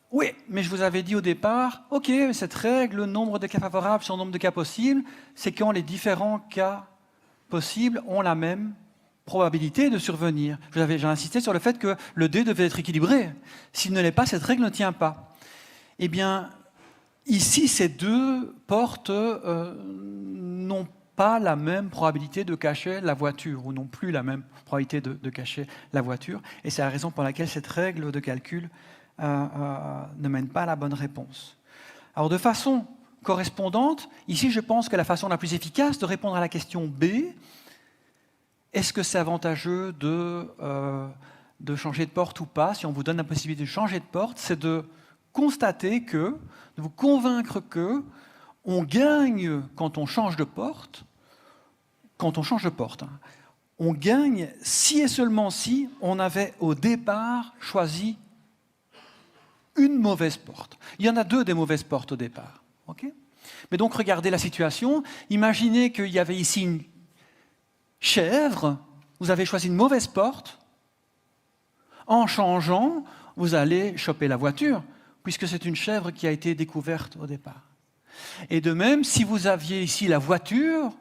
Speaker 1: Oui, mais je vous avais dit au départ, ok, cette règle, le nombre de cas favorables sur le nombre de cas possibles, c'est quand les différents cas possibles ont la même probabilité de survenir. J'ai insisté sur le fait que le dé devait être équilibré. S'il ne l'est pas, cette règle ne tient pas. Eh bien, ici, ces 2 portes n'ont pas la même probabilité de cacher la voiture, ou non plus la même probabilité de cacher la voiture. Et c'est la raison pour laquelle cette règle de calcul ne mène pas à la bonne réponse. Alors, de façon correspondante, ici, je pense que la façon la plus efficace de répondre à la question B, est-ce que c'est avantageux de changer de porte ou pas, si on vous donne la possibilité de changer de porte, c'est de constater de vous convaincre que on gagne quand on change de porte, On gagne si et seulement si on avait au départ choisi une mauvaise porte. Il y en a 2 des mauvaises portes au départ. Okay ? Mais donc regardez la situation, imaginez qu'il y avait ici une chèvre, vous avez choisi une mauvaise porte, en changeant, vous allez choper la voiture, puisque c'est une chèvre qui a été découverte au départ. Et de même, si vous aviez ici la voiture,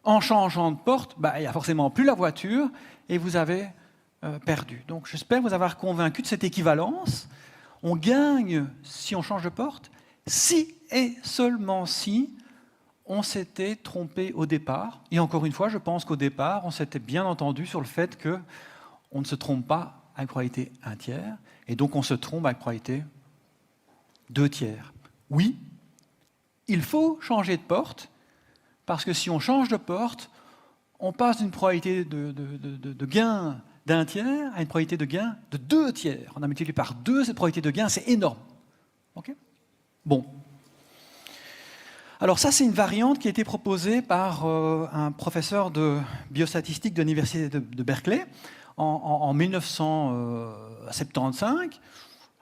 Speaker 1: en changeant de porte, il n'y a forcément plus la voiture, et vous avez perdu. Donc j'espère vous avoir convaincu de cette équivalence. On gagne si on change de porte, si et seulement si on s'était trompé au départ. Et encore une fois, je pense qu'au départ, on s'était bien entendu sur le fait qu'on ne se trompe pas avec probabilité 1/3, et donc on se trompe avec probabilité 2/3. Oui, il faut changer de porte, parce que si on change de porte, on passe d'une probabilité de gain d'1/3 à une probabilité de gain de 2/3. On a multiplié par 2 cette probabilité de gain, c'est énorme. Okay ? Bon. Alors ça, c'est une variante qui a été proposée par un professeur de biostatistique de l'université de Berkeley en 1975,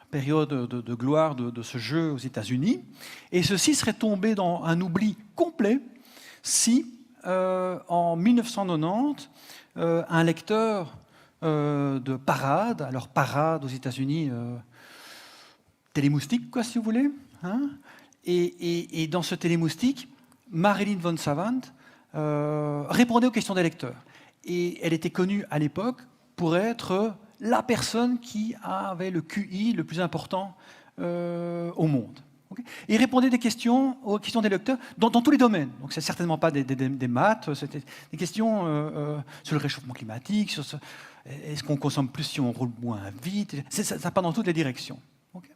Speaker 1: période de gloire de ce jeu aux États-Unis. Et ceci serait tombé dans un oubli complet si, en 1990, un lecteur de parade, alors parade aux États-Unis, télémoustique, quoi, si vous voulez, hein, et dans ce télémoustique, Marilyn von Savant répondait aux questions des lecteurs. Et elle était connue à l'époque pour être la personne qui avait le QI le plus important au monde. Okay ? Et il répondait aux questions des lecteurs dans tous les domaines. Donc c'est certainement pas des maths, c'était des questions sur le réchauffement climatique, sur est-ce qu'on consomme plus si on roule moins vite. Ça part dans toutes les directions. Okay ?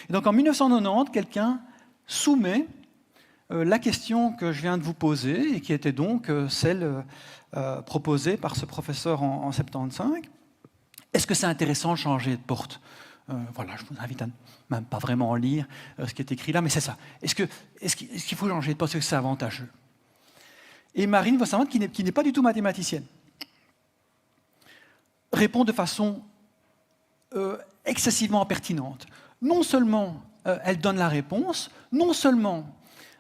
Speaker 1: Et donc en 1990, quelqu'un soumet la question que je viens de vous poser, et qui était donc celle proposée par ce professeur en 75. Est-ce que c'est intéressant de changer de porte? Voilà, je vous invite à même pas vraiment lire ce qui est écrit là, mais c'est ça. Est-ce qu'il faut changer de porte? Est-ce que c'est avantageux? Et Marine Vossavant, qui n'est pas du tout mathématicienne, répond de façon excessivement pertinente. Non seulement elle donne la réponse, non seulement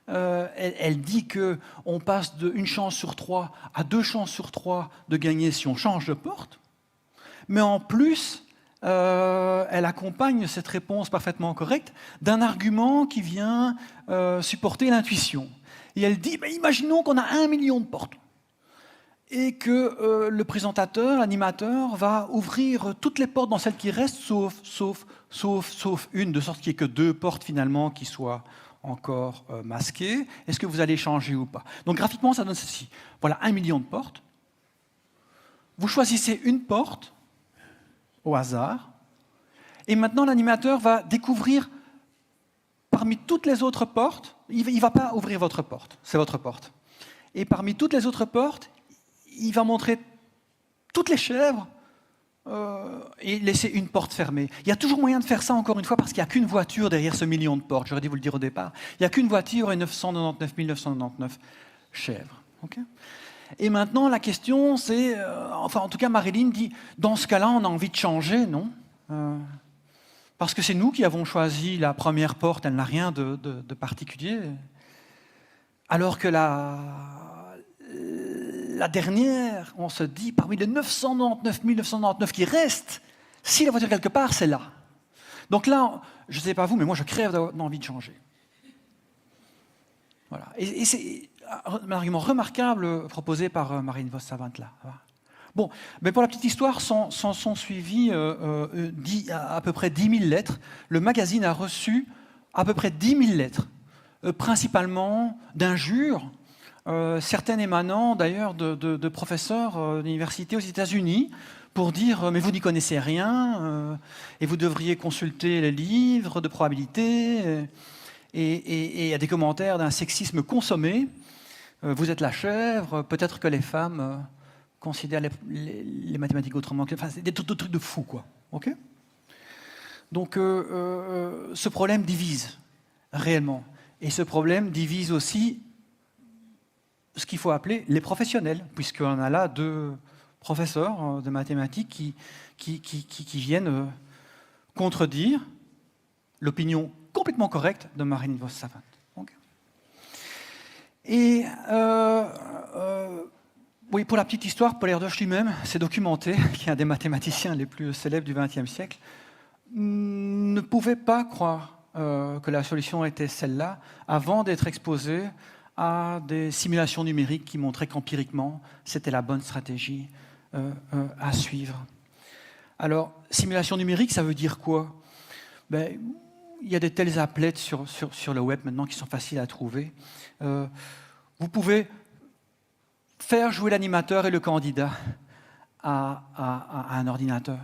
Speaker 1: elle dit qu'on passe de 1 chance sur 3 à 2 chances sur 3 de gagner si on change de porte, mais en plus, elle accompagne cette réponse parfaitement correcte d'un argument qui vient supporter l'intuition. Et elle dit, imaginons qu'on a 1 million de portes et que le présentateur, l'animateur, va ouvrir toutes les portes dans celles qui restent, sauf une, de sorte qu'il n'y ait que 2 portes finalement qui soient encore masquées. Est-ce que vous allez changer ou pas? Donc graphiquement, ça donne ceci. Voilà 1 million de portes. Vous choisissez une porte au hasard, et maintenant l'animateur va découvrir parmi toutes les autres portes, il ne va pas ouvrir votre porte, c'est votre porte. Et parmi toutes les autres portes, il va montrer toutes les chèvres et laisser une porte fermée. Il y a toujours moyen de faire ça, encore une fois, parce qu'il n'y a qu'une voiture derrière ce million de portes. J'aurais dû vous le dire au départ. Il n'y a qu'une voiture et 999 999 chèvres. Okay, et maintenant, la question, c'est... en tout cas, Marilyn dit, dans ce cas-là, on a envie de changer, non? Parce que c'est nous qui avons choisi la première porte, elle n'a rien de particulier. Alors que la dernière, on se dit, parmi les 999 999 qui restent, si la voiture quelque part, c'est là. Donc là, je ne sais pas vous, mais moi je crève d'envie de changer. Voilà. Et c'est un argument remarquable proposé par Marine Vossavant là. Bon, mais pour la petite histoire, sont suivies à peu près 10 000 lettres. Le magazine a reçu à peu près 10 000 lettres, principalement d'injures, certaines émanant d'ailleurs de professeurs d'université aux États-Unis, pour dire « mais vous n'y connaissez rien, et vous devriez consulter les livres de probabilité ». Et il y a des commentaires d'un sexisme consommé. Vous êtes la chèvre, peut-être que les femmes considèrent les mathématiques autrement. Enfin, c'est des trucs de fou, quoi. Okay, donc, ce problème divise, réellement. Et ce problème divise aussi ce qu'il faut appeler les professionnels, puisqu'on a là 2 professeurs de mathématiques qui viennent contredire l'opinion complètement correcte de Marine Vossavant. Okay. Et oui, pour la petite histoire, Paul Erdős lui-même s'est documenté, qui est un des mathématiciens les plus célèbres du XXe siècle, ne pouvait pas croire que la solution était celle-là avant d'être exposé à des simulations numériques qui montraient qu'empiriquement, c'était la bonne stratégie à suivre. Alors, simulation numérique, ça veut dire quoi? Il y a des telles applets sur le web maintenant qui sont faciles à trouver. Vous pouvez faire jouer l'animateur et le candidat à un ordinateur.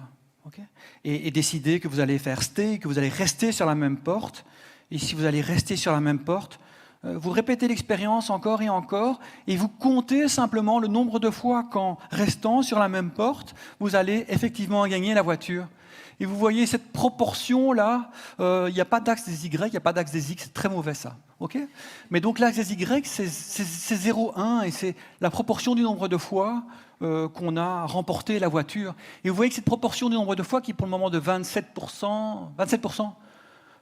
Speaker 1: Okay, et décider que vous allez faire stay, que vous allez rester sur la même porte. Et si vous allez rester sur la même porte, vous répétez l'expérience encore et encore, et vous comptez simplement le nombre de fois qu'en restant sur la même porte, vous allez effectivement gagner la voiture. Et vous voyez cette proportion-là, il n'y a pas d'axe des Y, il n'y a pas d'axe des X, c'est très mauvais ça. Okay, mais donc l'axe des Y, c'est 0,1, et c'est la proportion du nombre de fois qu'on a remporté la voiture. Et vous voyez que cette proportion du nombre de fois, qui est pour le moment de 27%,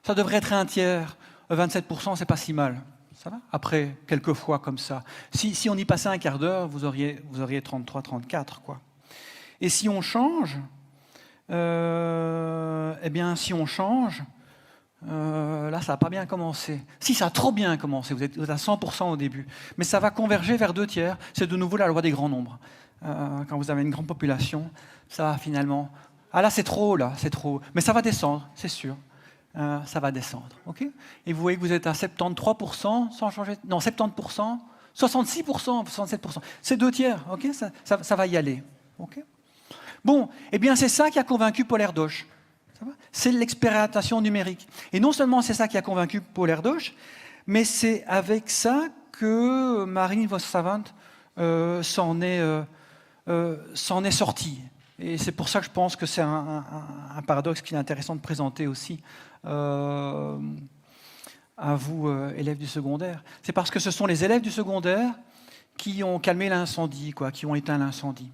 Speaker 1: ça devrait être un tiers. 27%, c'est pas si mal. Ça va? Après quelques fois comme ça. Si on y passait un quart d'heure, vous auriez 33, 34, quoi. Et si on change, eh bien, si on change, là, ça n'a pas bien commencé. Si, ça a trop bien commencé, vous êtes à 100% au début. Mais ça va converger vers 2 tiers. C'est de nouveau la loi des grands nombres. Quand vous avez une grande population, ça va finalement... Ah là, c'est trop, là, c'est trop. Mais ça va descendre, c'est sûr. Ça va descendre. Okay, et vous voyez que vous êtes à 73% sans changer... Non, 70%, 66%, 67%. C'est 2 tiers, okay, ça va y aller. Okay, bon, eh bien, c'est ça qui a convaincu Paul Erdős. C'est l'expérimentation numérique. Et non seulement c'est ça qui a convaincu Paul Erdős, Mais c'est avec ça que Marilyn von Savant s'en est sortie. Et c'est pour ça que je pense que c'est un paradoxe qu'il est intéressant de présenter aussi à vous, élèves du secondaire. C'est parce que ce sont les élèves du secondaire qui ont calmé l'incendie, qui ont éteint l'incendie.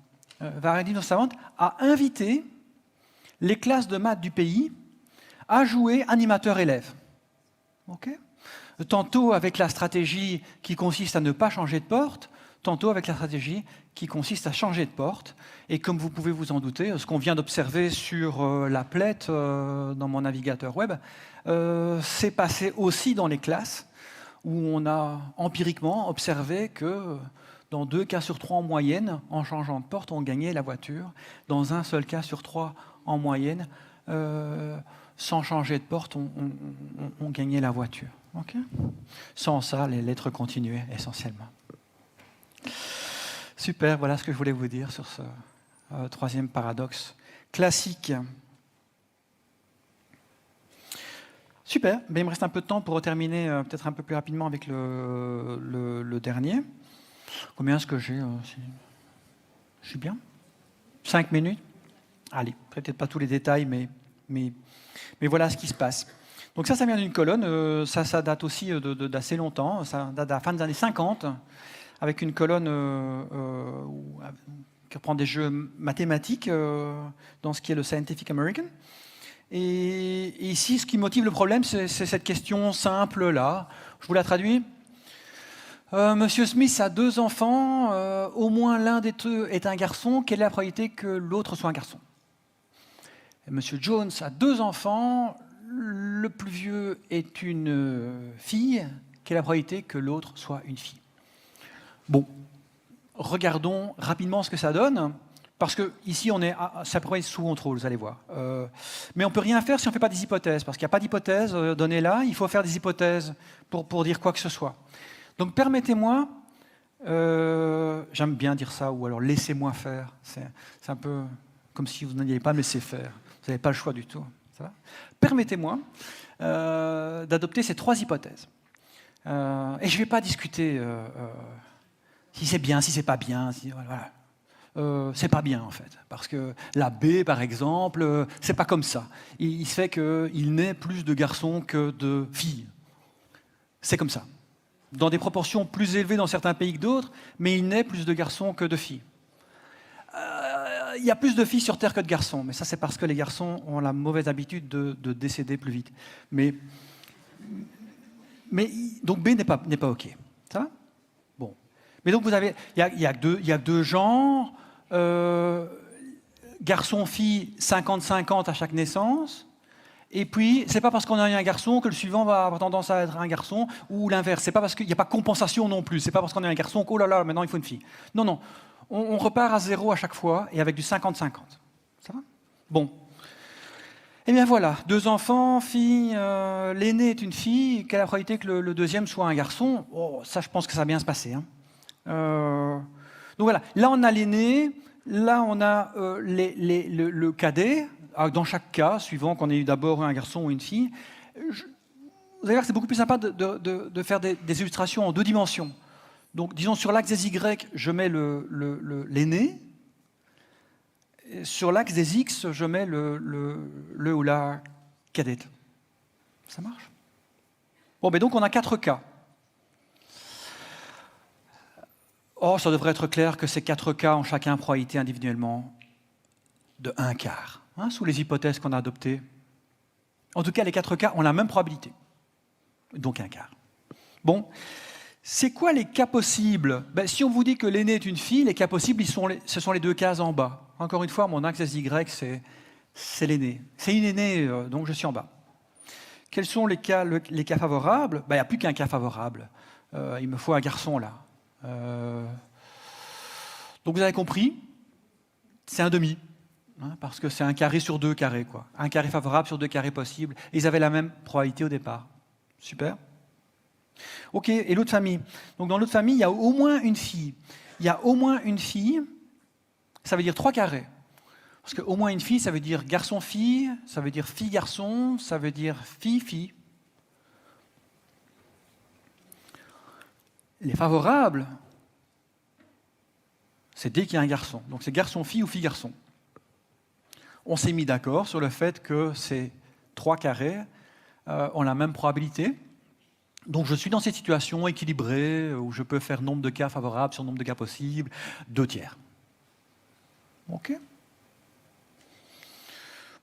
Speaker 1: Marilyn von Savant a invité les classes de maths du pays à jouer animateur-élève. Okay, tantôt avec la stratégie qui consiste à ne pas changer de porte, tantôt avec la stratégie qui consiste à changer de porte. Et comme vous pouvez vous en douter, ce qu'on vient d'observer sur l'applet dans mon navigateur web, s'est passé aussi dans les classes où on a empiriquement observé que dans 2 cas sur 3 en moyenne, en changeant de porte, on gagnait la voiture. Dans un seul cas sur 3 en moyenne, sans changer de porte, on gagnait la voiture. Okay, sans ça, les lettres continuaient essentiellement. Super, voilà ce que je voulais vous dire sur ce troisième paradoxe classique. Super, ben, il me reste un peu de temps pour terminer peut-être un peu plus rapidement avec le dernier. Combien est-ce que j'ai Je suis bien 5 minutes. Allez, peut-être pas tous les détails, mais voilà ce qui se passe. Donc ça vient d'une colonne, ça date aussi d'assez longtemps, ça date de la fin des années 50, avec une colonne qui reprend des jeux mathématiques dans ce qui est le Scientific American. Et ici, ce qui motive le problème, c'est cette question simple-là. Je vous la traduis. Monsieur Smith a 2 enfants, au moins l'un des 2 est un garçon, quelle est la probabilité que l'autre soit un garçon? Et Monsieur Jones a 2 enfants, le plus vieux est une fille, quelle est la probabilité que l'autre soit une fille? Bon, regardons rapidement ce que ça donne, parce que ici on est ça pourrait être sous contrôle, vous allez voir. Mais on ne peut rien faire si on ne fait pas des hypothèses, parce qu'il n'y a pas d'hypothèse donnée là, il faut faire des hypothèses pour dire quoi que ce soit. Donc permettez-moi, j'aime bien dire ça, ou alors laissez-moi faire, c'est un peu comme si vous n'alliez pas me laisser faire, vous n'avez pas le choix du tout. Ça va? Permettez-moi d'adopter ces 3 hypothèses. Et je ne vais pas discuter si c'est bien, si c'est pas bien. Voilà. C'est pas bien en fait, parce que la B par exemple, c'est pas comme ça. Il se fait qu'il naît plus de garçons que de filles. C'est comme ça. Dans des proportions plus élevées dans certains pays que d'autres, mais il naît plus de garçons que de filles. Il y a plus de filles sur Terre que de garçons, mais ça c'est parce que les garçons ont la mauvaise habitude de décéder plus vite. Mais donc B n'est pas OK. Ça va? Bon. Mais donc il y a 2 genres, garçon-fille 50-50 à chaque naissance. Et puis, c'est pas parce qu'on a un garçon que le suivant va avoir tendance à être un garçon, ou l'inverse. C'est pas parce qu'il n'y a pas compensation non plus. C'est pas parce qu'on a un garçon qu'oh là là, maintenant il faut une fille. Non, non. On repart à 0 à chaque fois, et avec du 50-50. Ça va? Bon. Eh bien voilà, 2 enfants, fille, l'aîné est une fille, quelle est la probabilité que le deuxième soit un garçon? Oh, ça, je pense que ça va bien se passer. Hein. Donc voilà, là on a l'aîné, là on a le cadet. Dans chaque cas, suivant qu'on ait eu d'abord un garçon ou une fille, vous allez voir que c'est beaucoup plus sympa de faire des illustrations en 2 dimensions. Donc, disons, sur l'axe des Y, je mets l'aîné. Sur l'axe des X, je mets le ou la cadette. Ça marche? Bon, mais donc on a 4 cas. Or, ça devrait être clair que ces 4 cas ont chacun probabilité individuellement de 1/4. Hein, sous les hypothèses qu'on a adoptées. En tout cas, les 4 cas ont la même probabilité. Donc 1/4. Bon, c'est quoi les cas possibles? Si on vous dit que l'aîné est une fille, les cas possibles, ce sont les 2 cases en bas. Encore une fois, mon axe Y, c'est l'aîné. C'est une aînée, donc je suis en bas. Quels sont les cas favorables? Il n'y a plus qu'un cas favorable. Il me faut un garçon là. Donc vous avez compris, c'est un demi. Hein, parce que c'est un carré sur 2 carrés, quoi. Un carré favorable sur 2 carrés possibles. Et ils avaient la même probabilité au départ. Super. OK, et l'autre famille. Donc dans l'autre famille, il y a au moins une fille. Il y a au moins une fille, ça veut dire 3 carrés. Parce qu'au moins une fille, ça veut dire garçon-fille, ça veut dire fille-garçon, ça veut dire fille-fille. Les favorables, c'est dès qu'il y a un garçon. Donc c'est garçon-fille ou fille-garçon. On s'est mis d'accord sur le fait que ces 3 carrés ont la même probabilité. Donc je suis dans cette situation équilibrée où je peux faire nombre de cas favorables sur nombre de cas possibles, 2 tiers. OK.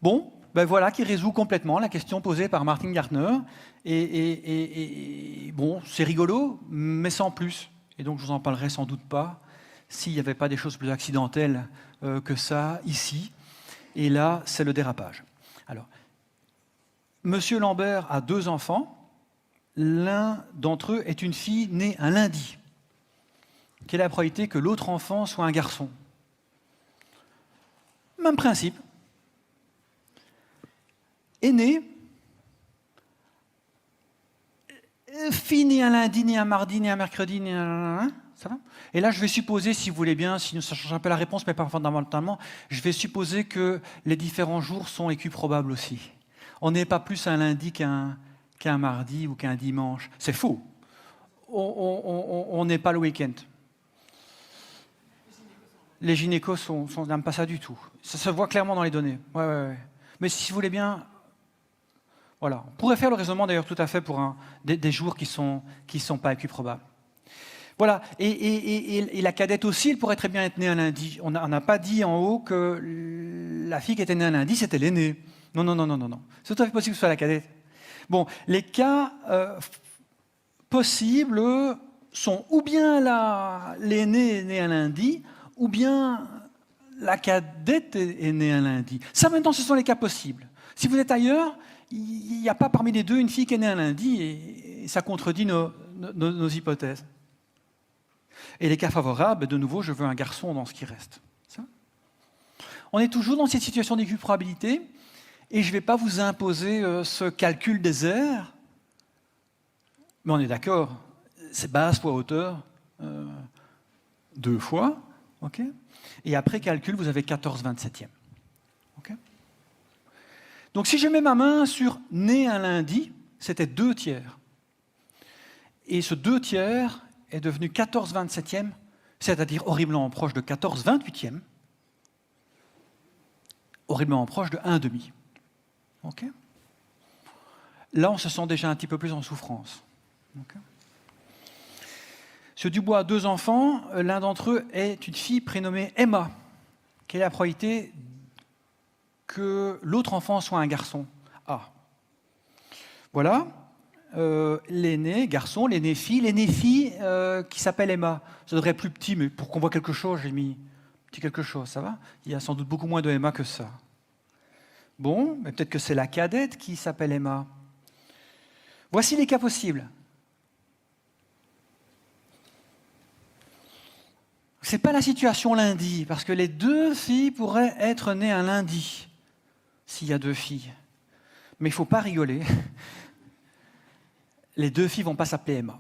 Speaker 1: Bon, ben voilà qui résout complètement la question posée par Martin Gärtner. Et bon, c'est rigolo, mais sans plus. Et donc je vous en parlerai sans doute pas s'il n'y avait pas des choses plus accidentelles que ça ici. Et là, c'est le dérapage. Alors, Monsieur Lambert a 2 enfants. L'un d'entre eux est une fille née un lundi. Quelle est la probabilité que l'autre enfant soit un garçon? Même principe. Aîné, fille née un lundi, née un mardi, née un mercredi, née un... Ça va? Et là, je vais supposer, si vous voulez bien, sinon ça change un peu la réponse, mais pas fondamentalement, je vais supposer que les différents jours sont équiprobables aussi. On n'est pas plus un lundi qu'un mardi ou qu'un dimanche. C'est faux. On n'est pas le week-end. Les gynécos n'aiment pas ça du tout. Ça se voit clairement dans les données. Ouais. Mais si vous voulez bien, voilà. On pourrait faire le raisonnement d'ailleurs tout à fait pour des jours qui sont pas équiprobables. Voilà. Et la cadette aussi, elle pourrait très bien être née un lundi. On n'a pas dit en haut que la fille qui était née un lundi, c'était l'aînée. Non. C'est tout à fait possible que ce soit la cadette. Bon, les cas possibles sont ou bien l'aînée est née un lundi, ou bien la cadette est née un lundi. Ça, maintenant, ce sont les cas possibles. Si vous êtes ailleurs, il n'y a pas parmi les deux une fille qui est née un lundi, et ça contredit nos hypothèses. Et les cas favorables, de nouveau, je veux un garçon dans ce qui reste. Ça? On est toujours dans cette situation d'équiprobabilité, et je ne vais pas vous imposer ce calcul des aires, mais on est d'accord, c'est base fois hauteur, 2 fois, ok? Et après calcul, vous avez 14/27e. Okay? Donc si je mets ma main sur né un lundi, c'était 2 tiers. Et ce 2 tiers est devenu 14/27e, c'est-à-dire horriblement proche de 14/28e, horriblement proche de 1,5. Okay? Là, on se sent déjà un petit peu plus en souffrance. Okay? M. Dubois a 2 enfants. L'un d'entre eux est une fille prénommée Emma. Quelle est la probabilité que l'autre enfant soit un garçon? A. Voilà. L'aîné garçon, l'aîné fille qui s'appelle Emma. Ça devrait être plus petit, mais pour qu'on voit quelque chose, j'ai mis petit quelque chose, ça va? Il y a sans doute beaucoup moins de Emma que ça. Bon, mais peut-être que c'est la cadette qui s'appelle Emma. Voici les cas possibles. Ce n'est pas la situation lundi, parce que les 2 filles pourraient être nées un lundi, s'il y a 2 filles. Mais il ne faut pas rigoler. Les 2 filles ne vont pas s'appeler Emma.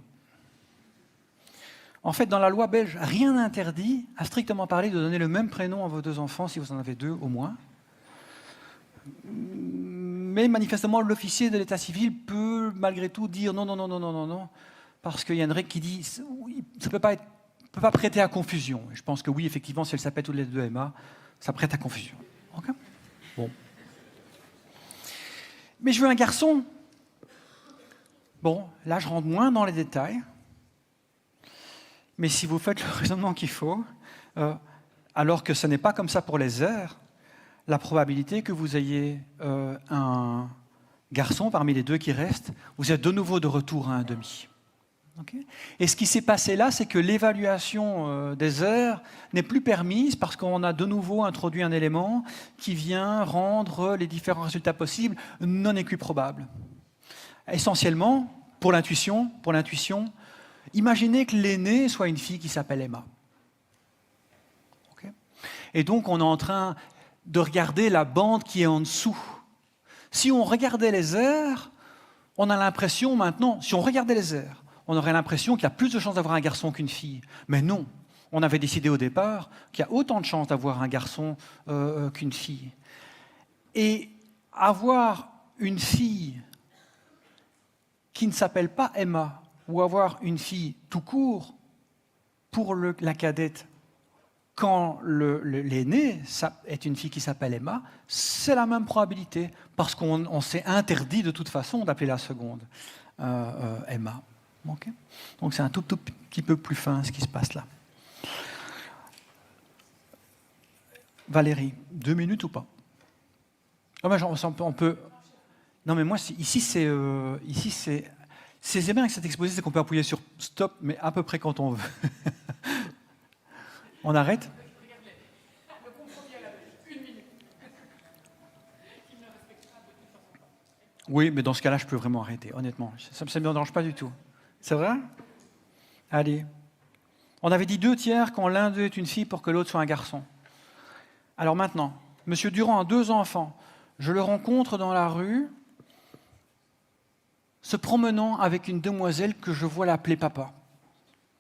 Speaker 1: En fait, dans la loi belge, rien n'interdit, à strictement parler, de donner le même prénom à vos 2 enfants, si vous en avez 2 au moins. Mais manifestement, l'officier de l'état civil peut malgré tout dire non, parce qu'il y a une règle qui dit ça ne peut pas prêter à confusion. Et je pense que oui, effectivement, si elles s'appellent toutes les 2 Emma, ça prête à confusion. Okay? Bon. Mais je veux un garçon. Bon, là, je rentre moins dans les détails. Mais si vous faites le raisonnement qu'il faut, alors que ce n'est pas comme ça pour les aires, la probabilité que vous ayez un garçon parmi les 2 qui restent, vous êtes de nouveau de retour à 1,5. Okay? Et ce qui s'est passé là, c'est que l'évaluation des aires n'est plus permise parce qu'on a de nouveau introduit un élément qui vient rendre les différents résultats possibles non équiprobables. Essentiellement, pour l'intuition, imaginez que l'aînée soit une fille qui s'appelle Emma. Okay? Et donc, on est en train de regarder la bande qui est en dessous. Si on regardait les aires, on a l'impression maintenant, si on regardait les aires, on aurait l'impression qu'il y a plus de chances d'avoir un garçon qu'une fille. Mais non, on avait décidé au départ qu'il y a autant de chances d'avoir un garçon qu'une fille. Et avoir une fille qui ne s'appelle pas Emma, ou avoir une fille tout court pour la cadette quand l'aînée est une fille qui s'appelle Emma, c'est la même probabilité, parce qu'on s'est interdit de toute façon d'appeler la seconde Emma. Okay. Donc c'est un tout petit peu plus fin ce qui se passe là. Valérie, 2 minutes ou pas? Oh ben, on peut. Non mais moi ici c'est bien avec cette exposé, c'est qu'on peut appuyer sur stop, mais à peu près quand on veut. On arrête? Oui, mais dans ce cas-là, je peux vraiment arrêter, honnêtement. Ça ne me dérange pas du tout. C'est vrai? Allez. On avait dit 2/3 quand l'un d'eux est une fille pour que l'autre soit un garçon. Alors maintenant, M. Durand a 2 enfants. Je le rencontre dans la rue, se promenant avec une demoiselle que je vois l'appeler papa.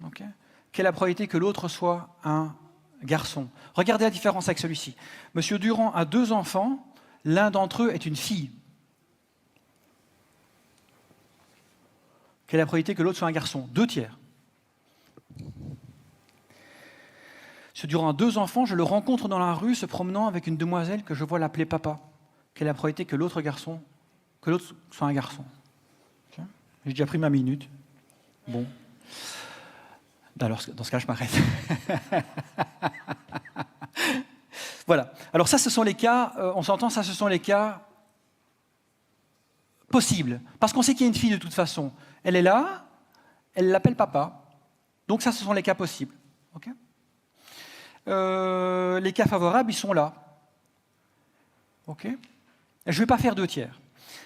Speaker 1: Okay. Quelle est la probabilité que l'autre soit un garçon? Regardez la différence avec celui-ci. M. Durand a 2 enfants, l'un d'entre eux est une fille. Quelle est la probabilité que l'autre soit un garçon? 2/3. M. Durand a 2 enfants, je le rencontre dans la rue se promenant avec une demoiselle que je vois l'appeler papa. Quelle est la probabilité que l'autre soit un garçon? Okay. J'ai déjà pris ma minute. Bon. Alors, dans ce cas, je m'arrête. Voilà. Alors ça, ce sont les cas, on s'entend, ça, ce sont les cas possibles. Parce qu'on sait qu'il y a une fille de toute façon. Elle est là, elle l'appelle papa. Donc ça, ce sont les cas possibles. Okay. Les cas favorables, ils sont là. Okay. Je ne vais pas faire 2/3.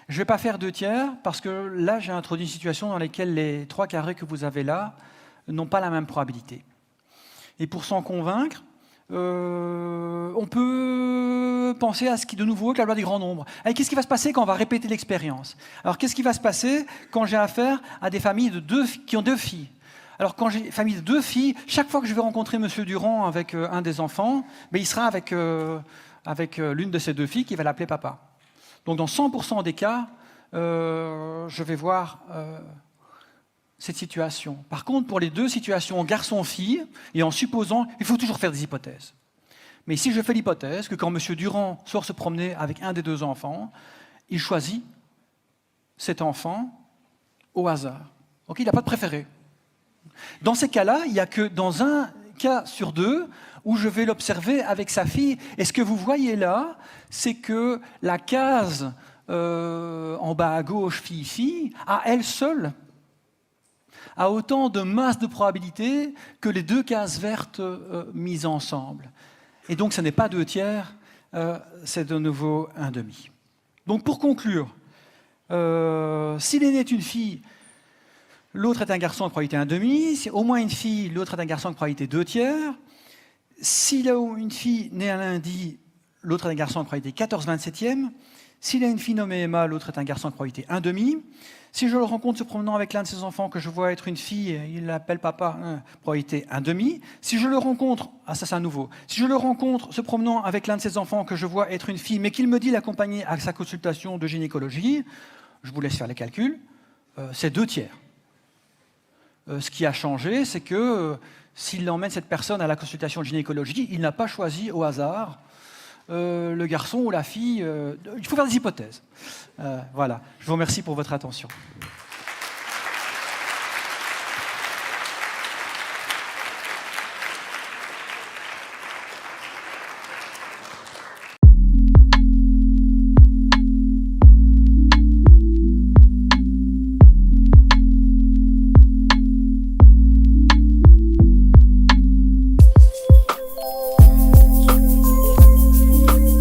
Speaker 1: Je ne vais pas faire 2/3 parce que là, j'ai introduit une situation dans laquelle les 3 carrés que vous avez là n'ont pas la même probabilité. Et pour s'en convaincre, on peut penser à ce qui, de nouveau, est la loi des grands nombres. Qu'est-ce qui va se passer quand on va répéter l'expérience? Alors, qu'est-ce qui va se passer quand j'ai affaire à des familles qui ont 2 filles? Alors, quand j'ai une famille de 2 filles, chaque fois que je vais rencontrer M. Durand avec un des enfants, il sera avec l'une de ces 2 filles qui va l'appeler papa. Donc, dans 100% des cas, je vais voir cette situation. Par contre, pour les 2 situations garçon-fille, et en supposant, il faut toujours faire des hypothèses. Mais si je fais l'hypothèse que quand M. Durand sort se promener avec un des 2 enfants, il choisit cet enfant au hasard. Okay, il n'a pas de préféré. Dans ces cas-là, il n'y a que dans un cas sur 2 où je vais l'observer avec sa fille. Et ce que vous voyez là, c'est que la case en bas à gauche, fille-fille, à elle seule, a autant de masse de probabilité que les 2 cases vertes mises ensemble. Et donc, ce n'est pas 2/3, c'est de nouveau 1/2. Donc, pour conclure, si l'aîné est une fille, l'autre est un garçon, probabilité 1/2. Si au moins une fille, l'autre est un garçon, probabilité 2/3. S'il a une fille née un lundi, l'autre est un garçon, probabilité 14/27. S'il a une fille nommée Emma, l'autre est un garçon, probabilité 1/2. Si je le rencontre se promenant avec l'un de ses enfants que je vois être une fille, il l'appelle papa, probabilité 1/2. Si je le rencontre, ça c'est un nouveau, si je le rencontre se promenant avec l'un de ses enfants que je vois être une fille, mais qu'il me dit l'accompagner à sa consultation de gynécologie, je vous laisse faire les calculs, c'est 2/3. Ce qui a changé, c'est que s'il emmène cette personne à la consultation de gynécologie, il n'a pas choisi au hasard le garçon ou la fille. Il faut faire des hypothèses. Voilà. Je vous remercie pour votre attention.